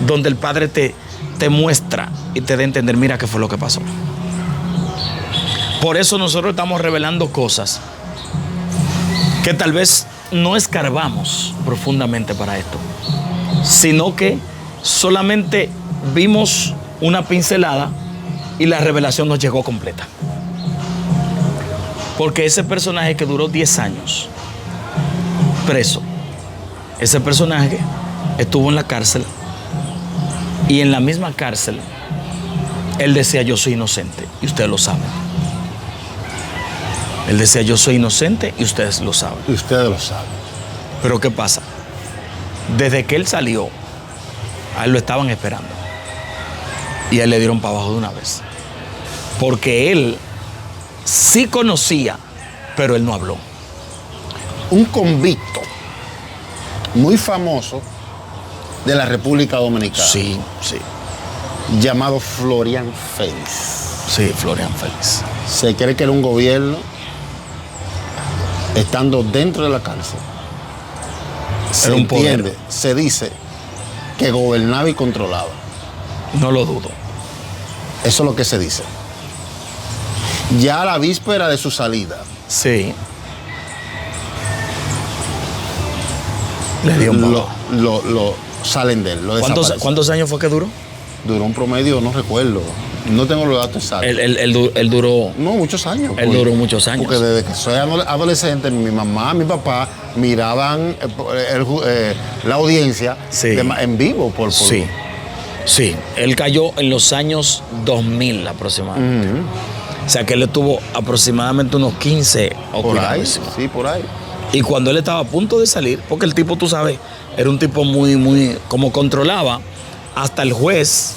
donde el Padre te muestra y te da a entender, mira qué fue lo que pasó. Por eso nosotros estamos revelando cosas que tal vez no escarbamos profundamente para esto, sino que solamente vimos una pincelada y la revelación nos llegó completa. Porque ese personaje que duró 10 años preso, ese personaje estuvo en la cárcel y en la misma cárcel él decía yo soy inocente y ustedes lo saben. Él decía yo soy inocente y ustedes lo saben. Y ustedes lo saben. Pero ¿qué pasa? Desde que él salió, a él lo estaban esperando. Y a él le dieron para abajo de una vez. Porque él sí conocía, pero él no habló. Un convicto muy famoso de la República Dominicana. Sí. Llamado Florian Félix. Sí, Florian Félix. Se cree que era un gobierno estando dentro de la cárcel. Era un poder. Se dice que gobernaba y controlaba. No lo dudo. Eso es lo que se dice. Ya a la víspera de su salida, Sí. Le dio un poco. salen de él, lo desaparecen. ¿Cuántos años fue que duró? Duró un promedio, no recuerdo. No tengo los datos exactos. Él duró. No, muchos años. Él duró muchos años. Porque desde que soy adolescente, mi mamá, mi papá miraban la audiencia Sí. en vivo. Sí. Sí. Él cayó en los años 2000 aproximadamente. O sea que él estuvo aproximadamente unos 15 o Por ahí, cuidado. sí, por ahí. Y cuando él estaba a punto de salir, porque el tipo, tú sabes, era un tipo muy, como controlaba, hasta el juez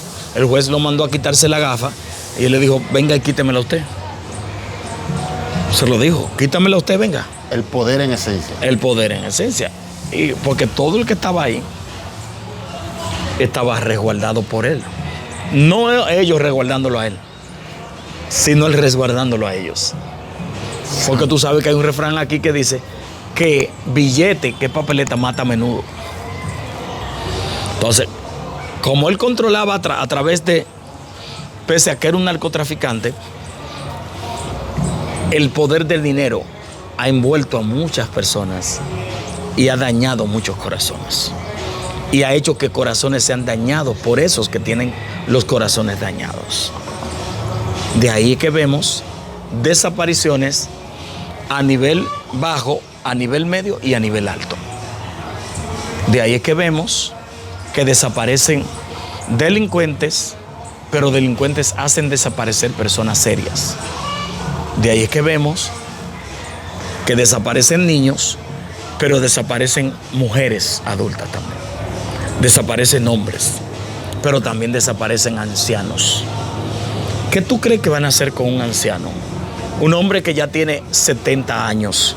lo mandó a quitarse la gafa y él le dijo, venga y quítemela usted. Se lo dijo, quítamela usted, venga. El poder en esencia. El poder en esencia. Y porque todo el que estaba ahí estaba resguardado por él. No ellos resguardándolo a él, sino él resguardándolo a ellos. Porque tú sabes que hay un refrán aquí que dice que billete, que papeleta mata a menudo. Entonces, como él controlaba a través de, pese a que era un narcotraficante, el poder del dinero ha envuelto a muchas personas y ha dañado muchos corazones. Y ha hecho que corazones sean dañados por esos que tienen los corazones dañados. De ahí que vemos desapariciones a nivel bajo, a nivel medio y a nivel alto. De ahí es que vemos que desaparecen delincuentes, pero delincuentes hacen desaparecer personas serias. De ahí es que vemos que desaparecen niños, pero desaparecen mujeres adultas también. Desaparecen hombres, pero también desaparecen ancianos. ¿Qué tú crees que van a hacer con un anciano? Un hombre que ya tiene 70 años,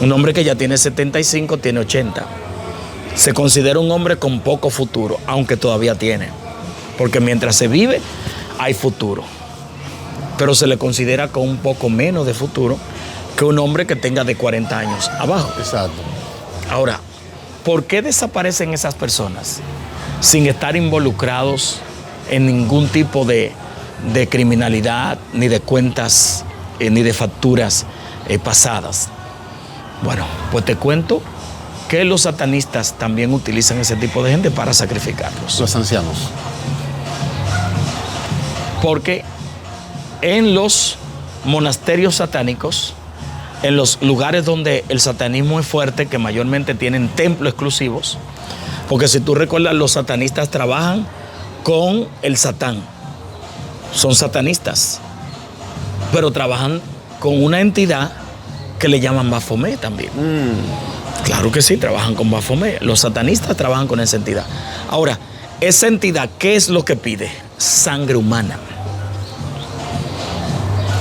un hombre que ya tiene 75, tiene 80. Se considera un hombre con poco futuro, aunque todavía tiene. Porque mientras se vive, hay futuro. Pero se le considera con un poco menos de futuro que un hombre que tenga de 40 años abajo. Exacto. Ahora, ¿por qué desaparecen esas personas sin estar involucrados en ningún tipo de criminalidad, ni de cuentas, ni de facturas pasadas? Bueno, pues te cuento que los satanistas también utilizan ese tipo de gente para sacrificarlos. Los ancianos. Porque en los monasterios satánicos, en los lugares donde el satanismo es fuerte, que mayormente tienen templos exclusivos, porque si tú recuerdas, los satanistas trabajan con el Satán. Son satanistas, pero trabajan con una entidad que le llaman Baphomet también. Claro que sí, trabajan con Baphomet. Los satanistas trabajan con esa entidad. Ahora, esa entidad, ¿qué es lo que pide? Sangre humana.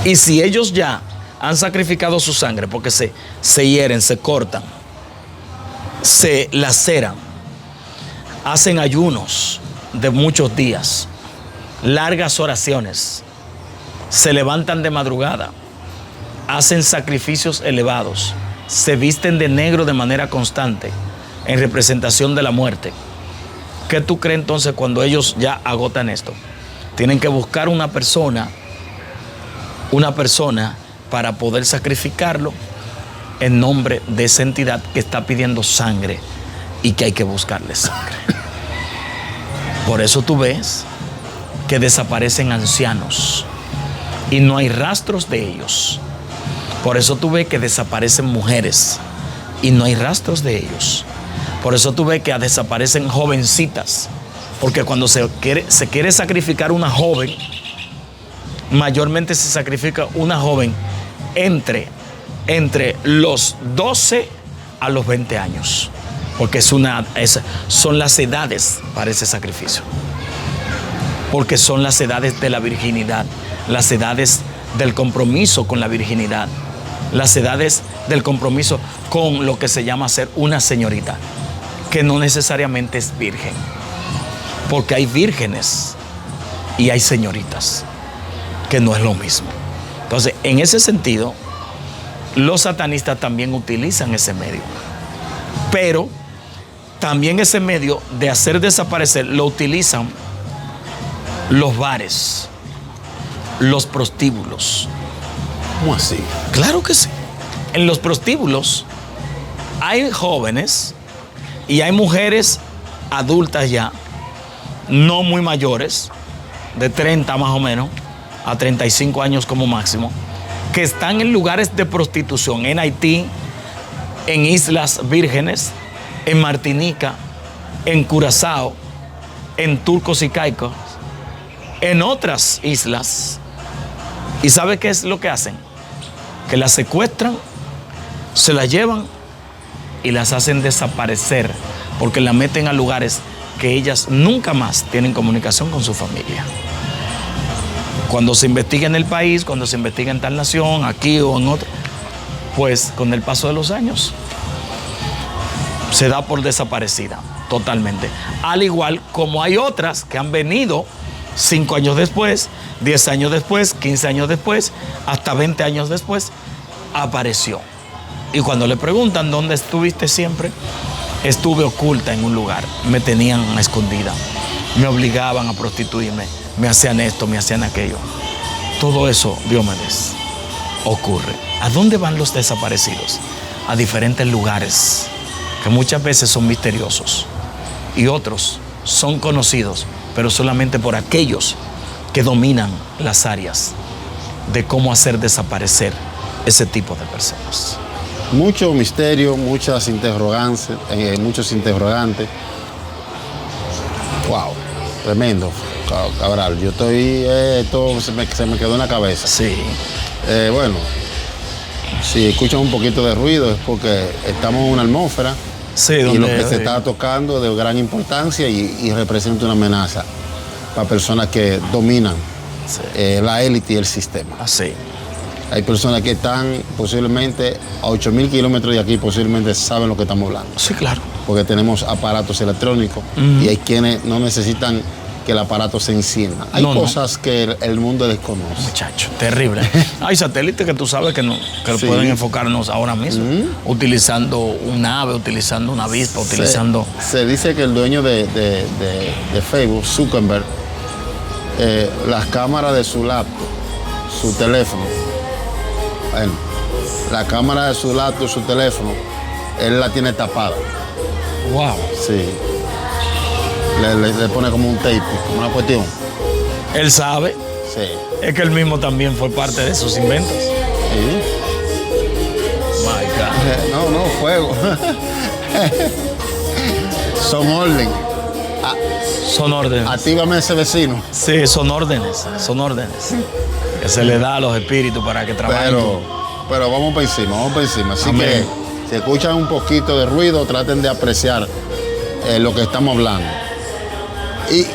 Y si ellos ya han sacrificado su sangre, porque se hieren, se cortan, se laceran, hacen ayunos de muchos días, largas oraciones, se levantan de madrugada, hacen sacrificios elevados, se visten de negro de manera constante en representación de la muerte. ¿Qué tú crees entonces cuando ellos ya agotan esto? Tienen que buscar una persona para poder sacrificarlo en nombre de esa entidad que está pidiendo sangre y que hay que buscarle sangre. Por eso tú ves que desaparecen ancianos y no hay rastros de ellos. Por eso tú ves que desaparecen mujeres y no hay rastros de ellos. Por eso tú ves que desaparecen jovencitas, porque cuando se quiere sacrificar una joven, mayormente se sacrifica una joven entre los 12 a los 20 años, porque son las edades para ese sacrificio, porque son las edades de la virginidad, las edades del compromiso con la virginidad, las edades del compromiso con lo que se llama ser una señorita, que no necesariamente es virgen, porque hay vírgenes y hay señoritas, que no es lo mismo. Entonces, en ese sentido, los satanistas también utilizan ese medio, pero también ese medio de hacer desaparecer lo utilizan los bares, los prostíbulos. ¿Cómo así? Claro que sí. En los prostíbulos hay jóvenes y hay mujeres adultas ya, no muy mayores, de 30 más o menos, a 35 años como máximo, que están en lugares de prostitución, en Haití, en Islas Vírgenes, en Martinica, en Curazao, en Turcos y Caicos, en otras islas. ¿Y sabe qué es lo que hacen? Que las secuestran, se las llevan y las hacen desaparecer, porque las meten a lugares que ellas nunca más tienen comunicación con su familia. Cuando se investiga en el país, cuando se investiga en tal nación, aquí o en otra, pues con el paso de los años se da por desaparecida totalmente. Al igual como hay otras que han venido 5 años después, 10 años después, 15 años después, hasta 20 años después, apareció. Y cuando le preguntan dónde estuviste siempre, estuve oculta en un lugar, me tenían a escondida, me obligaban a prostituirme, me hacían esto, me hacían aquello. Todo eso, Diomedes, ocurre. ¿A dónde van los desaparecidos? A diferentes lugares que muchas veces son misteriosos y otros son conocidos, pero solamente por aquellos que dominan las áreas de cómo hacer desaparecer ese tipo de personas. Mucho misterio, muchos interrogantes. Wow, tremendo, Cabral. Yo estoy, esto se me quedó en la cabeza. Sí. Bueno, si escuchan un poquito de ruido es porque estamos en una atmósfera. Sí, y lo que se está tocando es de gran importancia y representa una amenaza para personas que dominan la élite y el sistema. Así. Hay personas que están posiblemente a 8.000 kilómetros de aquí, posiblemente saben lo que estamos hablando. Sí, claro. Porque tenemos aparatos electrónicos y hay quienes no necesitan que el aparato se encienda. Hay cosas que el mundo desconoce. Muchacho, terrible. Hay satélites que tú sabes que pueden enfocarnos ahora mismo, utilizando un ave, utilizando una avispa, utilizando... Se dice que el dueño de Facebook, Zuckerberg, las cámaras de su laptop, su teléfono, bueno, la cámara de su laptop, su teléfono, él la tiene tapada. Wow. Sí. Le pone como un tape, como una cuestión. Él sabe. Sí. Es que él mismo también fue parte de sus inventos. Sí. My God. No, fuego. Son órdenes. Son órdenes. Actívame ese vecino. Sí, son órdenes. Que se le da a los espíritus para que trabajen. Pero vamos para encima, Así Amén. que si escuchan un poquito de ruido, traten de apreciar lo que estamos hablando. Y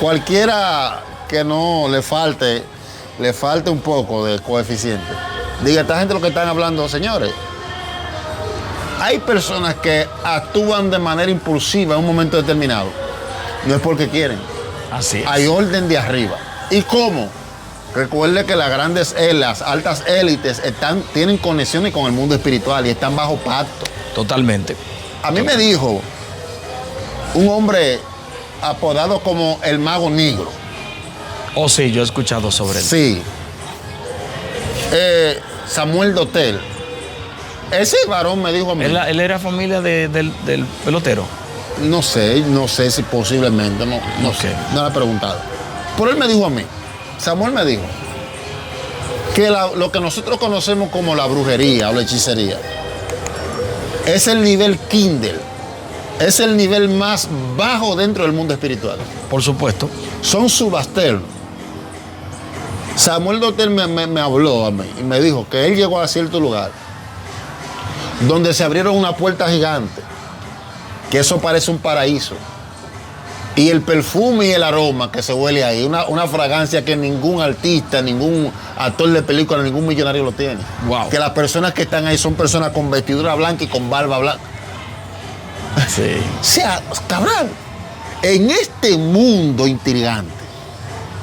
cualquiera que no le falte un poco de coeficiente, diga, esta gente lo que están hablando, señores, hay personas que actúan de manera impulsiva en un momento determinado. No es porque quieren. Así es. Hay orden de arriba. ¿Y cómo? Recuerde que las altas élites tienen conexiones con el mundo espiritual y están bajo pacto. Totalmente. A mí me dijo un hombre apodado como el Mago Negro. Oh, sí, yo he escuchado sobre él. Sí. Samuel Dotel. Ese varón me dijo a mí. ¿Él era familia del pelotero? No sé si posiblemente, no sé, no le he preguntado. Pero él me dijo a mí, Samuel me dijo, que lo que nosotros conocemos como la brujería o la hechicería es el nivel Kindle, es el nivel más bajo dentro del mundo espiritual. Por supuesto. Son subalternos. Samuel Dotel me habló a mí y me dijo que él llegó a cierto lugar donde se abrieron una puerta gigante, que eso parece un paraíso. Y el perfume y el aroma que se huele ahí, una fragancia que ningún artista, ningún actor de película, ningún millonario lo tiene. Wow. Que las personas que están ahí son personas con vestidura blanca y con barba blanca. Sí. O sea, cabrón, en este mundo intrigante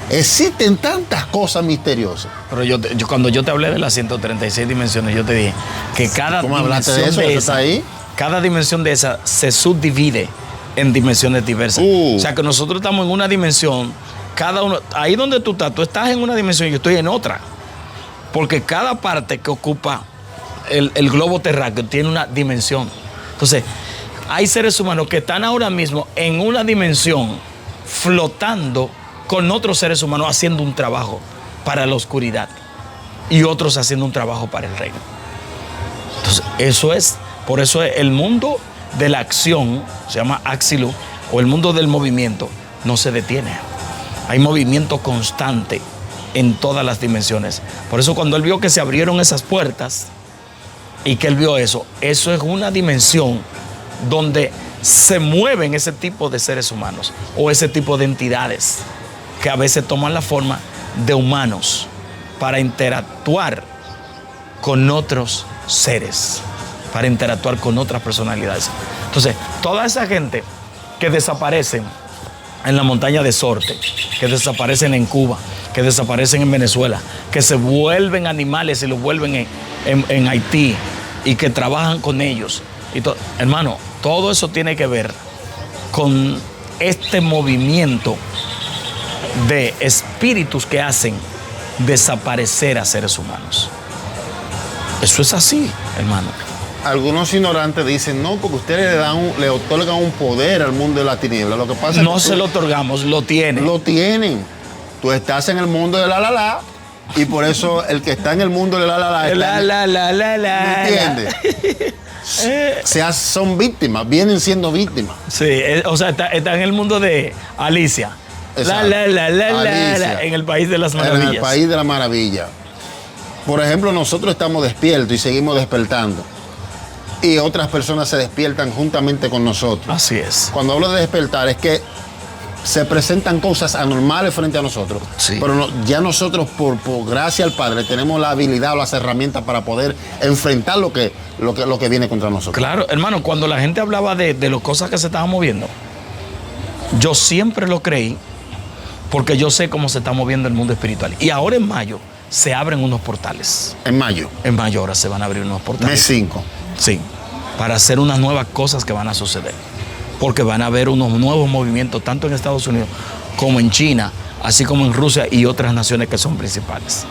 existen tantas cosas misteriosas. Pero cuando yo te hablé de las 136 dimensiones, yo te dije que cada ¿Cómo hablaste de dimensión eso? de ¿Eso está esa, ahí? cada dimensión de esa se subdivide en dimensiones diversas. O sea que nosotros estamos en una dimensión, cada uno, ahí donde tú estás en una dimensión y yo estoy en otra. Porque cada parte que ocupa el globo terráqueo tiene una dimensión. Entonces, hay seres humanos que están ahora mismo en una dimensión flotando con otros seres humanos haciendo un trabajo para la oscuridad y otros haciendo un trabajo para el reino. Entonces, por eso el mundo de la acción, se llama Axilu, o el mundo del movimiento, no se detiene. Hay movimiento constante en todas las dimensiones. Por eso cuando él vio que se abrieron esas puertas y que él vio eso es una dimensión donde se mueven ese tipo de seres humanos o ese tipo de entidades que a veces toman la forma de humanos para interactuar con otros seres, para interactuar con otras personalidades. Entonces, toda esa gente que desaparecen en la montaña de Sorte, que desaparecen en Cuba, que desaparecen en Venezuela, que se vuelven animales y los vuelven en Haití y que trabajan con ellos. Hermano, todo eso tiene que ver con este movimiento de espíritus que hacen desaparecer a seres humanos. Eso es así, hermano. Algunos ignorantes dicen, no, porque ustedes le otorgan un poder al mundo de la tiniebla. Lo que pasa no es que se lo otorgamos, lo tienen. Lo tienen. Tú estás en el mundo de la y por eso el que está en el mundo de la ¿me entiendes? Son víctimas, vienen siendo víctimas. Sí, o sea, está en el mundo de Alicia. Alicia. En el país de las maravillas. En el país de la maravilla. Por ejemplo, nosotros estamos despiertos y seguimos despertando. Y otras personas se despiertan juntamente con nosotros. Así es. Cuando hablo de despertar es que se presentan cosas anormales frente a nosotros. Sí. Pero ya nosotros, por gracia al Padre, tenemos la habilidad o las herramientas para poder enfrentar lo que viene contra nosotros. Claro, hermano, cuando la gente hablaba de las cosas que se estaban moviendo, yo siempre lo creí porque yo sé cómo se está moviendo el mundo espiritual. Y ahora en mayo se abren unos portales. En mayo. En mayo ahora se van a abrir unos portales. Mes 5. Sí, para hacer unas nuevas cosas que van a suceder. Porque van a haber unos nuevos movimientos, tanto en Estados Unidos como en China, así como en Rusia y otras naciones que son principales.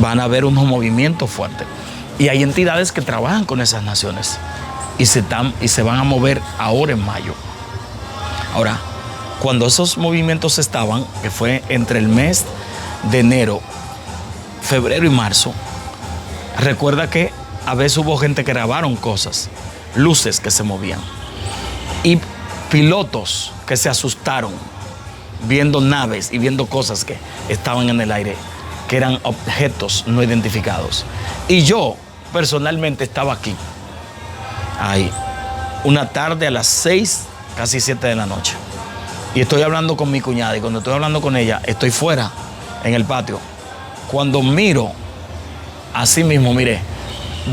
Van a haber unos movimientos fuertes. Y hay entidades que trabajan con esas naciones y se van a mover ahora en mayo. Ahora, cuando esos movimientos estaban, que fue entre el mes de enero, febrero y marzo, recuerda que a veces hubo gente que grabaron cosas, luces que se movían y pilotos que se asustaron viendo naves y viendo cosas que estaban en el aire, que eran objetos no identificados. Y yo personalmente estaba aquí, ahí, una tarde a las 6, casi 7 de la noche. Y estoy hablando con mi cuñada y cuando estoy hablando con ella, estoy fuera en el patio. Cuando miro, así mismo miré,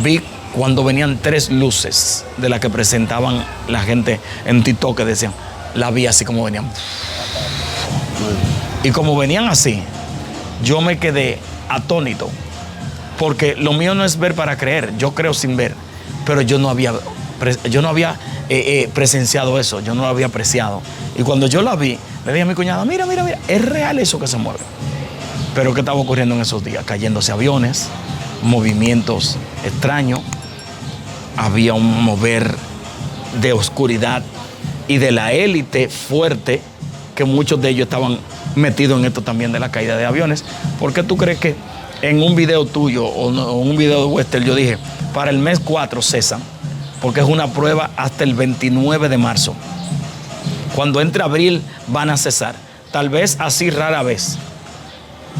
vi cuando venían 3 luces de las que presentaban la gente en TikTok que decían, la vi así como venían. Y como venían así, yo me quedé atónito, porque lo mío no es ver para creer, yo creo sin ver, pero yo no había presenciado eso, yo no lo había apreciado. Y cuando yo la vi, le dije a mi cuñada, mira, es real eso que se mueve. Pero ¿qué estaba ocurriendo en esos días? Cayéndose aviones, movimientos extraños, había un mover de oscuridad y de la élite fuerte, que muchos de ellos estaban metidos en esto también de la caída de aviones. ¿Por qué tú crees que en un video tuyo o un video de Western yo dije, para el mes 4 cesan? Porque es una prueba hasta el 29 de marzo. Cuando entre abril van a cesar. Tal vez así rara vez,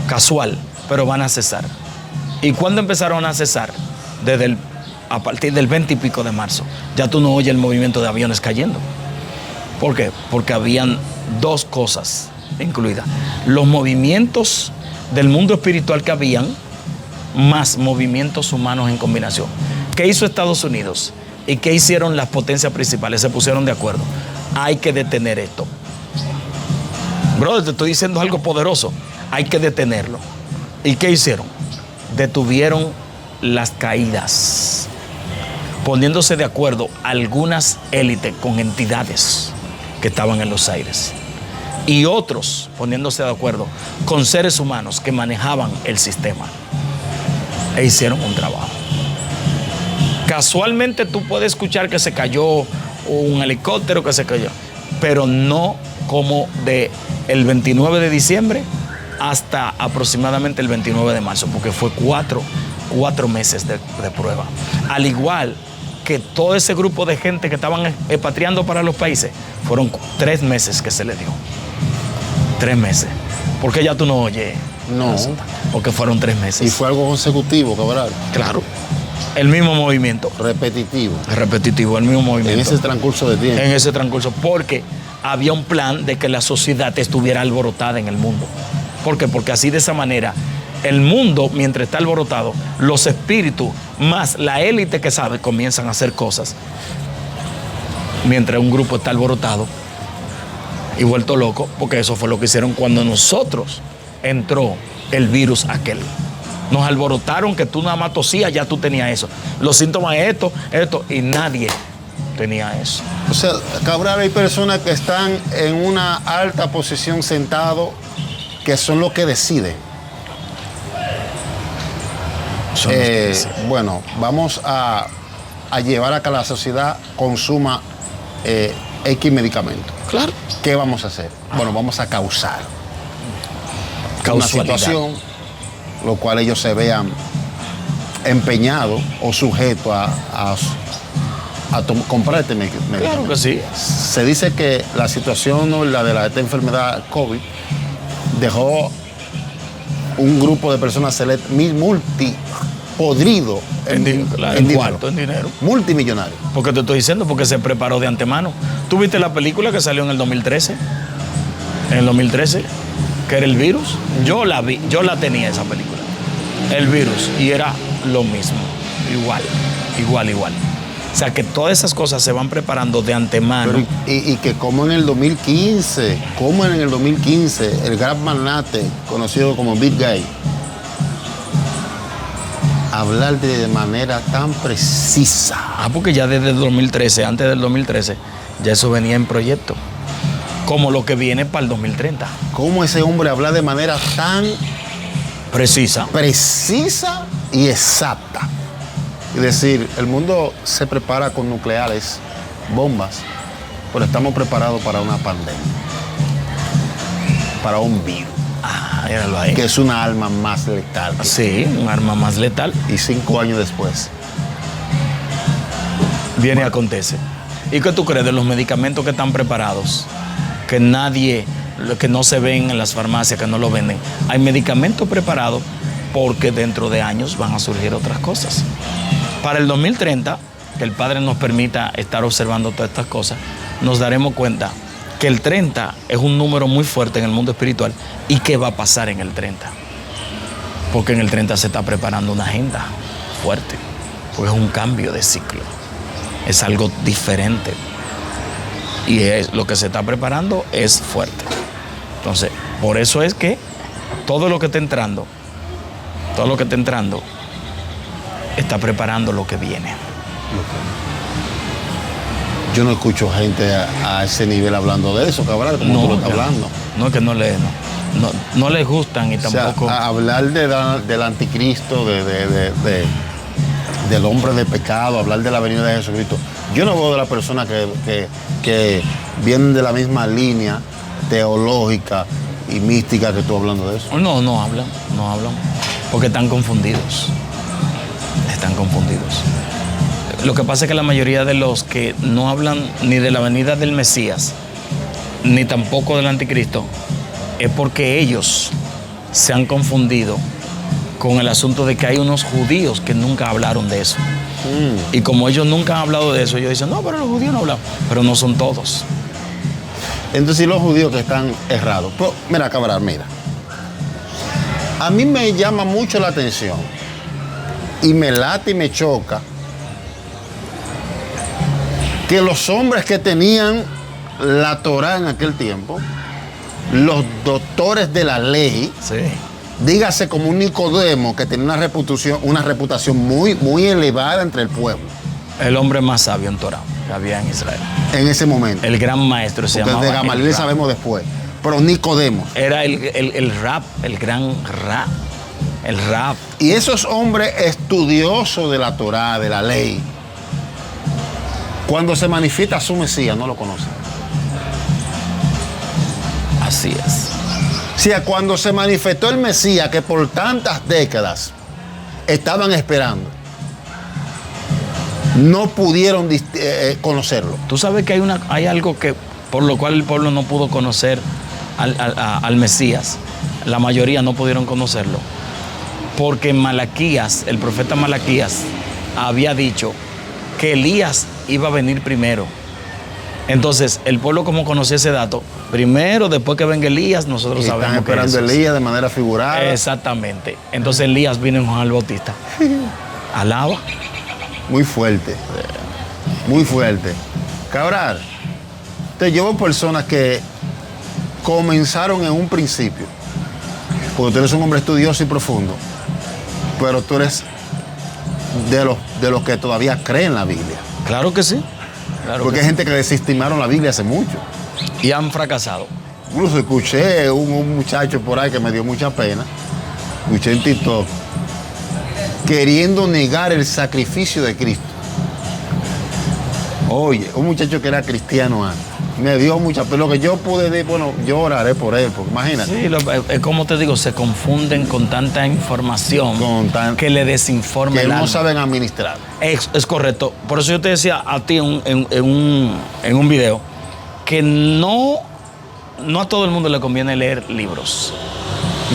casual, pero van a cesar. ¿Y cuándo empezaron a cesar? A partir del 20 y pico de marzo. Ya tú no oyes el movimiento de aviones cayendo. ¿Por qué? Porque habían 2 cosas incluidas. Los movimientos del mundo espiritual que habían, más movimientos humanos en combinación. ¿Qué hizo Estados Unidos? ¿Y qué hicieron las potencias principales? Se pusieron de acuerdo. Hay que detener esto. Brother, te estoy diciendo algo poderoso. Hay que detenerlo. ¿Y qué hicieron? Detuvieron las caídas, poniéndose de acuerdo algunas élites con entidades que estaban en los aires y otros poniéndose de acuerdo con seres humanos que manejaban el sistema e hicieron un trabajo. Casualmente tú puedes escuchar que se cayó un helicóptero, qué sé yo. Pero no como de el 29 de diciembre hasta aproximadamente el 29 de marzo, porque fue cuatro meses de prueba. Al igual que todo ese grupo de gente que estaban expatriando para los países, fueron 3 meses que se le dio. 3 meses. Porque ya tú no oyes. No. Porque fueron 3 meses. Y fue algo consecutivo, Cabral. Claro. El mismo movimiento. Repetitivo. Repetitivo, el mismo movimiento. En ese transcurso de tiempo. En ese transcurso. Porque había un plan de que la sociedad estuviera alborotada en el mundo. ¿Por qué? Porque así de esa manera, el mundo, mientras está alborotado, los espíritus más la élite que sabe comienzan a hacer cosas. Mientras un grupo está alborotado y vuelto loco, porque eso fue lo que hicieron cuando nosotros entró el virus aquel. Nos alborotaron que tú nada más tosías, ya tú tenías eso. Los síntomas es esto, y nadie tenía eso. O sea, Cabral, hay personas que están en una alta posición sentado, que son los que deciden. Bueno, vamos a llevar a que la sociedad consuma X medicamentos. Claro. ¿Qué vamos a hacer? Bueno, vamos a causar una situación, lo cual ellos se vean empeñados o sujetos a comprar este medicamento. Claro que sí. Se dice que la situación, ¿no?, la de esta enfermedad COVID dejó un grupo de personas multipodrido en dinero. Multimillonario. Porque te estoy diciendo, porque se preparó de antemano. ¿Tú viste la película que salió en el 2013? En el 2013, que era el virus. Yo la vi, yo la tenía esa película. El virus. Y era lo mismo. Igual. O sea, que todas esas cosas se van preparando de antemano. Pero, y que como en el 2015, el gran magnate, conocido como Big Guy, hablar de manera tan precisa. Porque ya desde el 2013, antes del 2013, ya eso venía en proyecto. Como lo que viene para el 2030. ¿Cómo ese hombre habla de manera tan precisa y exacta? Es decir, el mundo se prepara con nucleares, bombas, pero estamos preparados para una pandemia, para un virus. Míralo ahí. Que es una arma más letal. Sí, un arma más letal. Y 5 años después viene y acontece. ¿Y qué tú crees de los medicamentos que están preparados? Que no se ven en las farmacias, que no lo venden. Hay medicamentos preparados porque dentro de años van a surgir otras cosas. Para el 2030, que el Padre nos permita estar observando todas estas cosas, nos daremos cuenta que el 30 es un número muy fuerte en el mundo espiritual. ¿Y qué va a pasar en el 30? Porque en el 30 se está preparando una agenda fuerte, porque es un cambio de ciclo, es algo diferente. Y lo que se está preparando es fuerte. Entonces, por eso es que todo lo que está entrando, está preparando lo que viene. Yo no escucho gente a ese nivel hablando de eso, Cabral, como tú lo estás hablando. No, es que no les gustan y tampoco. O sea, hablar del anticristo, del hombre de pecado, hablar de la venida de Jesucristo. Yo no veo de las personas que vienen de la misma línea teológica y mística que tú hablando de eso. No hablan, porque están confundidos. Lo que pasa es que la mayoría de los que no hablan ni de la venida del Mesías, ni tampoco del anticristo, es porque ellos se han confundido con el asunto de que hay unos judíos que nunca hablaron de eso. Y como ellos nunca han hablado de eso, ellos dicen, no, pero los judíos no hablan. Pero no son todos. Entonces, los judíos que están errados. Pero, mira, Cabral, mira. A mí me llama mucho la atención y me late y me choca que los hombres que tenían la Torá en aquel tiempo, los doctores de la ley, sí, dígase como un Nicodemo que tenía una reputación muy, muy elevada entre el pueblo. El hombre más sabio en Torá que había en Israel. En ese momento. El gran maestro se llamaba. De Gamaliel sabemos después. Pero Nicodemo. Era el rap, el gran rap. El rap. Y esos hombres estudiosos de la Torá, de la ley, Cuando se manifiesta su Mesías, no lo conocen. Así es. O sea, cuando se manifestó el Mesías que por tantas décadas estaban esperando, no pudieron conocerlo. Tú sabes que hay algo que por lo cual el pueblo no pudo conocer al Mesías. La mayoría no pudieron conocerlo. Porque Malaquías, el profeta Malaquías, había dicho que Elías iba a venir primero. Entonces, el pueblo, como conocía ese dato, primero, después que venga Elías, nosotros sabemos que están esperando a Elías de manera figurada. Exactamente. Entonces Elías vino en Juan el Bautista. Alaba. Muy fuerte. Muy fuerte. Cabral, te llevo personas que comenzaron en un principio, porque tú eres un hombre estudioso y profundo, pero tú eres de los que todavía creen la Biblia. Claro que sí. Claro, porque hay gente que desestimaron la Biblia hace mucho. Y han fracasado. Incluso escuché un muchacho por ahí que me dio mucha pena. Escuché en TikTok queriendo negar el sacrificio de Cristo. Oye, un muchacho que era cristiano antes. Me dio mucha pena. Lo que yo pude decir, bueno, yo oraré por él, porque imagínate. Sí, como te digo, se confunden con tanta información que le desinforma que el alma. No saben administrar. Es correcto. Por eso yo te decía a ti en un video que no a todo el mundo le conviene leer libros.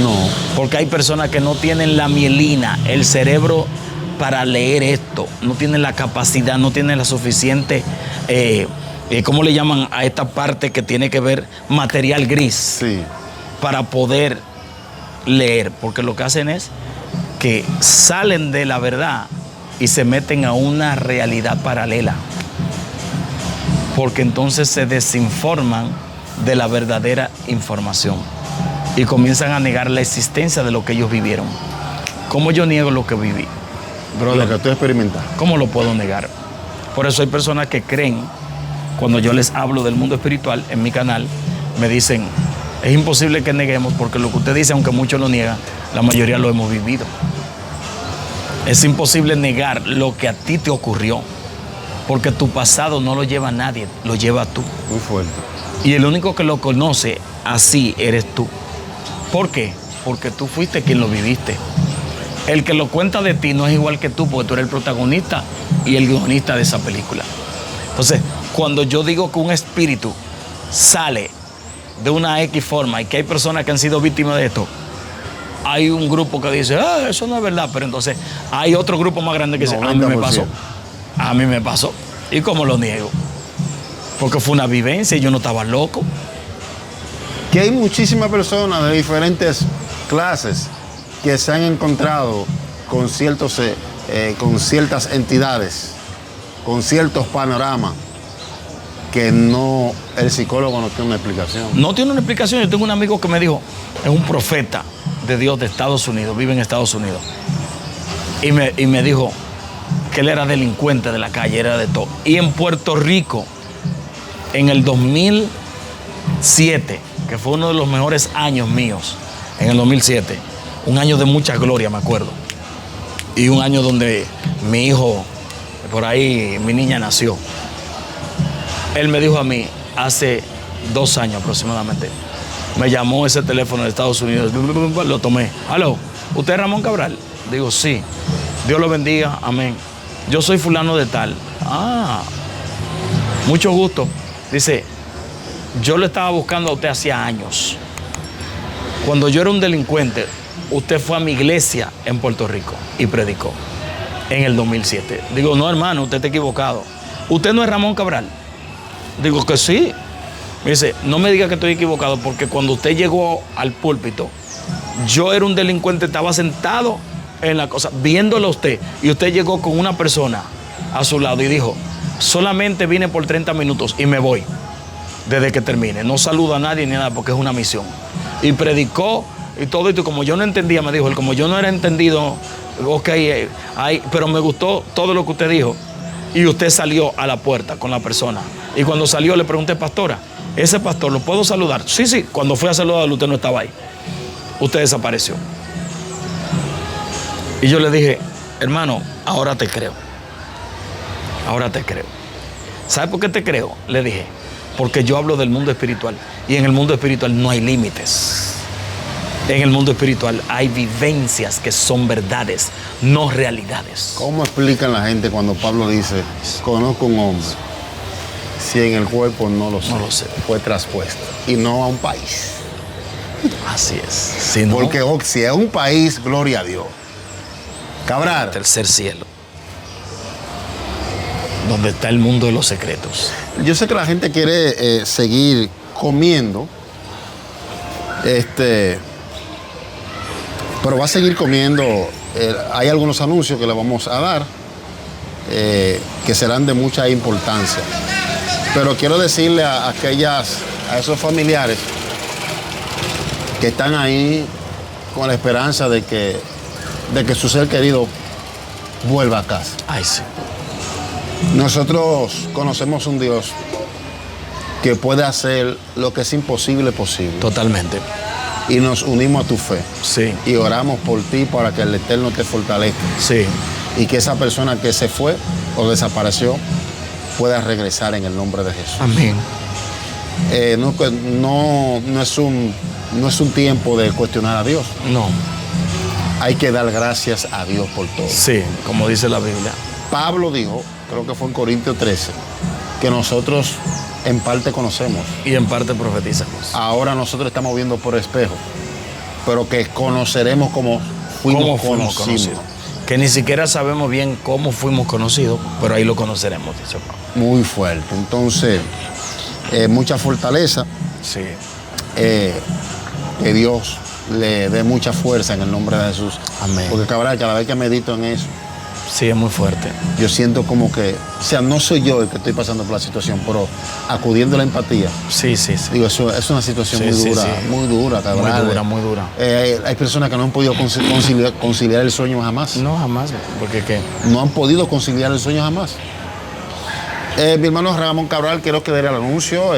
No. Porque hay personas que no tienen la mielina, el cerebro para leer esto. No tienen la capacidad, no tienen la suficiente... ¿cómo le llaman a esta parte que tiene que ver material gris? Sí. Para poder leer, porque lo que hacen es que salen de la verdad y se meten a una realidad paralela, porque entonces se desinforman de la verdadera información y comienzan a negar la existencia de lo que ellos vivieron. ¿Cómo yo niego lo que viví? Brother, lo que tú experimentaste. ¿Cómo lo puedo negar? Por eso hay personas que creen, cuando yo les hablo del mundo espiritual en mi canal, me dicen, es imposible que neguemos porque lo que usted dice, aunque muchos lo niegan, la mayoría lo hemos vivido. Es imposible negar lo que a ti te ocurrió, porque tu pasado no lo lleva nadie, lo lleva tú. Muy fuerte. Y el único que lo conoce así eres tú. ¿Por qué? Porque tú fuiste quien lo viviste. El que lo cuenta de ti no es igual que tú, porque tú eres el protagonista y el guionista de esa película. Entonces, cuando yo digo que un espíritu sale de una X forma y que hay personas que han sido víctimas de esto, hay un grupo que dice, eso no es verdad, pero entonces hay otro grupo más grande que dice, a mí me pasó. A mí me pasó. ¿Y cómo lo niego? Porque fue una vivencia y yo no estaba loco. Que hay muchísimas personas de diferentes clases que se han encontrado con ciertas entidades, con ciertos panoramas, que no, el psicólogo no tiene una explicación. No tiene una explicación. Yo tengo un amigo que me dijo, es un profeta de Dios de Estados Unidos, vive en Estados Unidos. Y me dijo que él era delincuente de la calle, era de todo. Y en Puerto Rico, en el 2007, que fue uno de los mejores años míos, en el 2007, un año de mucha gloria, me acuerdo. Y un año donde mi hijo, por ahí, mi niña nació. Él me dijo a mí, hace 2 años aproximadamente, me llamó ese teléfono de Estados Unidos, lo tomé. Aló, ¿usted es Ramón Cabral? Digo, sí. Dios lo bendiga, amén. Yo soy fulano de tal. Ah, mucho gusto. Dice, yo lo estaba buscando a usted hacía años. Cuando yo era un delincuente, usted fue a mi iglesia en Puerto Rico y predicó en el 2007. Digo, no, hermano, usted está equivocado. ¿Usted no es Ramón Cabral? Digo que sí. Me dice, no me diga que estoy equivocado, porque cuando usted llegó al púlpito, yo era un delincuente, estaba sentado en la cosa, viéndolo a usted, y usted llegó con una persona a su lado y dijo, solamente vine por 30 minutos y me voy desde que termine. No saluda a nadie ni nada porque es una misión. Y predicó y todo, y como yo no entendía, me dijo, como yo no era entendido, ok, pero me gustó todo lo que usted dijo. Y usted salió a la puerta con la persona. Y cuando salió le pregunté, pastora, ¿ese pastor lo puedo saludar? Sí, sí. Cuando fui a saludarlo usted no estaba ahí. Usted desapareció. Y yo le dije, hermano, ahora te creo. Ahora te creo. ¿Sabe por qué te creo? Le dije, porque yo hablo del mundo espiritual y en el mundo espiritual no hay límites. En el mundo espiritual hay vivencias que son verdades, no realidades. ¿Cómo explican la gente cuando Pablo dice, conozco un hombre, si en el cuerpo no lo sé, fue traspuesto, y no a un país? Así es. Si no, porque si es un país, gloria a Dios. Cabral. Tercer cielo, donde está el mundo de los secretos. Yo sé que la gente quiere seguir comiendo, pero va a seguir comiendo. Hay algunos anuncios que le vamos a dar que serán de mucha importancia. Pero quiero decirle a esos familiares que están ahí con la esperanza de que su ser querido vuelva a casa. Ay, sí. Nosotros conocemos un Dios que puede hacer lo que es imposible posible. Totalmente. Y nos unimos a tu fe. Sí. Y oramos por ti para que el Eterno te fortalezca. Sí. Y que esa persona que se fue o desapareció pueda regresar en el nombre de Jesús. Amén. No es un tiempo de cuestionar a Dios. No. Hay que dar gracias a Dios por todo. Sí, como dice la Biblia. Pablo dijo, creo que fue en Corintios 13, que nosotros en parte conocemos. Y en parte profetizamos. Ahora nosotros estamos viendo por espejo, pero que conoceremos como fuimos conocidos. Que ni siquiera sabemos bien cómo fuimos conocidos, pero ahí lo conoceremos, dice Pablo. Muy fuerte. Entonces, mucha fortaleza. Sí. Que Dios le dé mucha fuerza en el nombre de Jesús. Amén. Porque cabrón, cada vez que medito en eso, sí, es muy fuerte. Yo siento como que, o sea, no soy yo el que estoy pasando por la situación, pero acudiendo a la empatía. Sí. Digo, eso es una situación muy dura, cabrón. Muy dura. Hay personas que no han podido conciliar el sueño jamás. No, jamás. ¿Por qué? No han podido conciliar el sueño jamás. Mi hermano Ramón Cabral, quiero que dé el anuncio.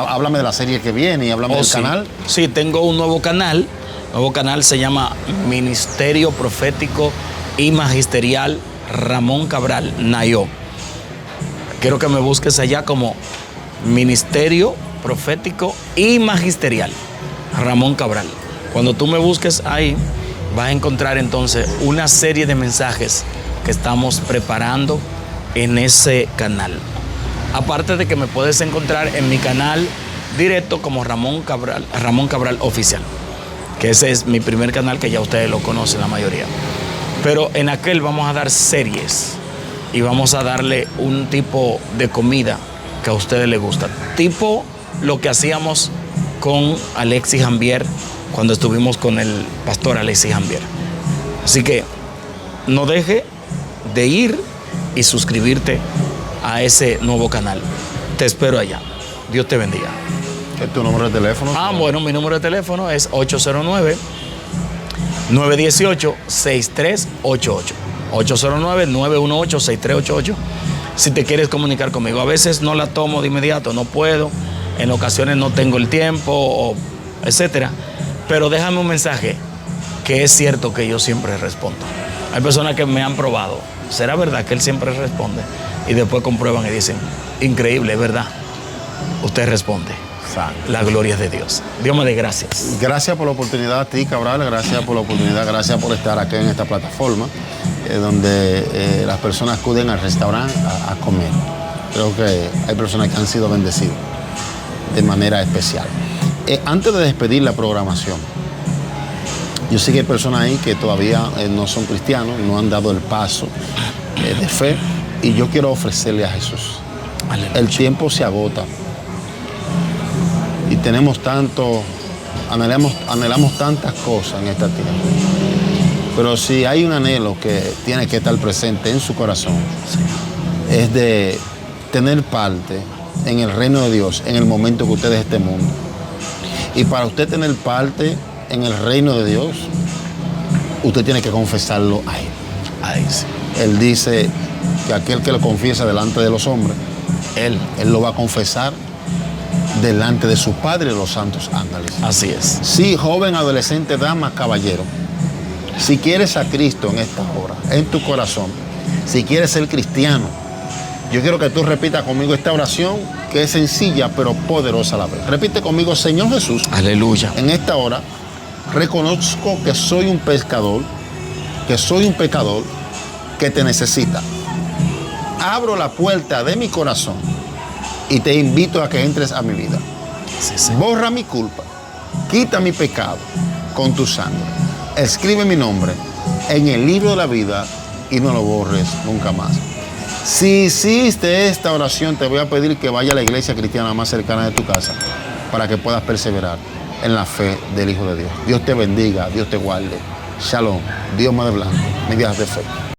Háblame de la serie que viene y háblame del canal. Sí, tengo un nuevo canal. El nuevo canal se llama Ministerio Profético y Magisterial Ramón Cabral Nayo. Quiero que me busques allá como Ministerio Profético y Magisterial Ramón Cabral. Cuando tú me busques ahí, vas a encontrar entonces una serie de mensajes que estamos preparando en ese canal. Aparte de que me puedes encontrar en mi canal directo como Ramón Cabral Oficial, que ese es mi primer canal, que ya ustedes lo conocen la mayoría. Pero en aquel vamos a dar series y vamos a darle un tipo de comida que a ustedes les gusta. Tipo lo que hacíamos con Alexis Jambier cuando estuvimos con el pastor Alexis Jambier. Así que no deje de ir y suscribirte a ese nuevo canal. Te espero allá. Dios te bendiga. ¿Qué es tu número de teléfono? Bueno, mi número de teléfono es 809-918-6388. 809-918-6388. Si te quieres comunicar conmigo. A veces no la tomo de inmediato, no puedo. En ocasiones no tengo el tiempo, etcétera. Pero déjame un mensaje, que es cierto que yo siempre respondo. Hay personas que me han probado. ¿Será verdad que él siempre responde? Y después comprueban y dicen, increíble, es verdad. Usted responde. La gloria es de Dios. Dios me dé gracias. Gracias por la oportunidad a ti, Cabral. Gracias por la oportunidad. Gracias por estar aquí en esta plataforma donde las personas acuden al restaurante a comer. Creo que hay personas que han sido bendecidas de manera especial. Antes de despedir la programación, yo sé que hay personas ahí que todavía no son cristianos, no han dado el paso de fe, y yo quiero ofrecerle a Jesús. Aleluya. El tiempo se agota y tenemos anhelamos tantas cosas en esta tierra, pero si hay un anhelo que tiene que estar presente en su corazón, es de tener parte en el reino de Dios en el momento que usted deje este mundo. Y para usted tener parte en el reino de Dios, usted tiene que confesarlo a Él. Él dice que aquel que lo confiesa delante de los hombres, Él lo va a confesar delante de su Padre y de los santos ángeles. Así es. Sí, joven, adolescente, dama, caballero, si quieres a Cristo en esta hora, en tu corazón, si quieres ser cristiano, Yo quiero que tú repitas conmigo esta oración que es sencilla pero poderosa a la vez. Repite conmigo: Señor Jesús, Aleluya. en esta hora reconozco que soy un pecador, que te necesita. Abro la puerta de mi corazón y te invito a que entres a mi vida. Sí, Señor. Borra mi culpa, quita mi pecado con tu sangre. Escribe mi nombre en el libro de la vida y no lo borres nunca más. Si hiciste esta oración, te voy a pedir que vaya a la iglesia cristiana más cercana de tu casa para que puedas perseverar en la fe del Hijo de Dios. Dios te bendiga, Dios te guarde. Shalom, Dios más de blanco, medidas de fe.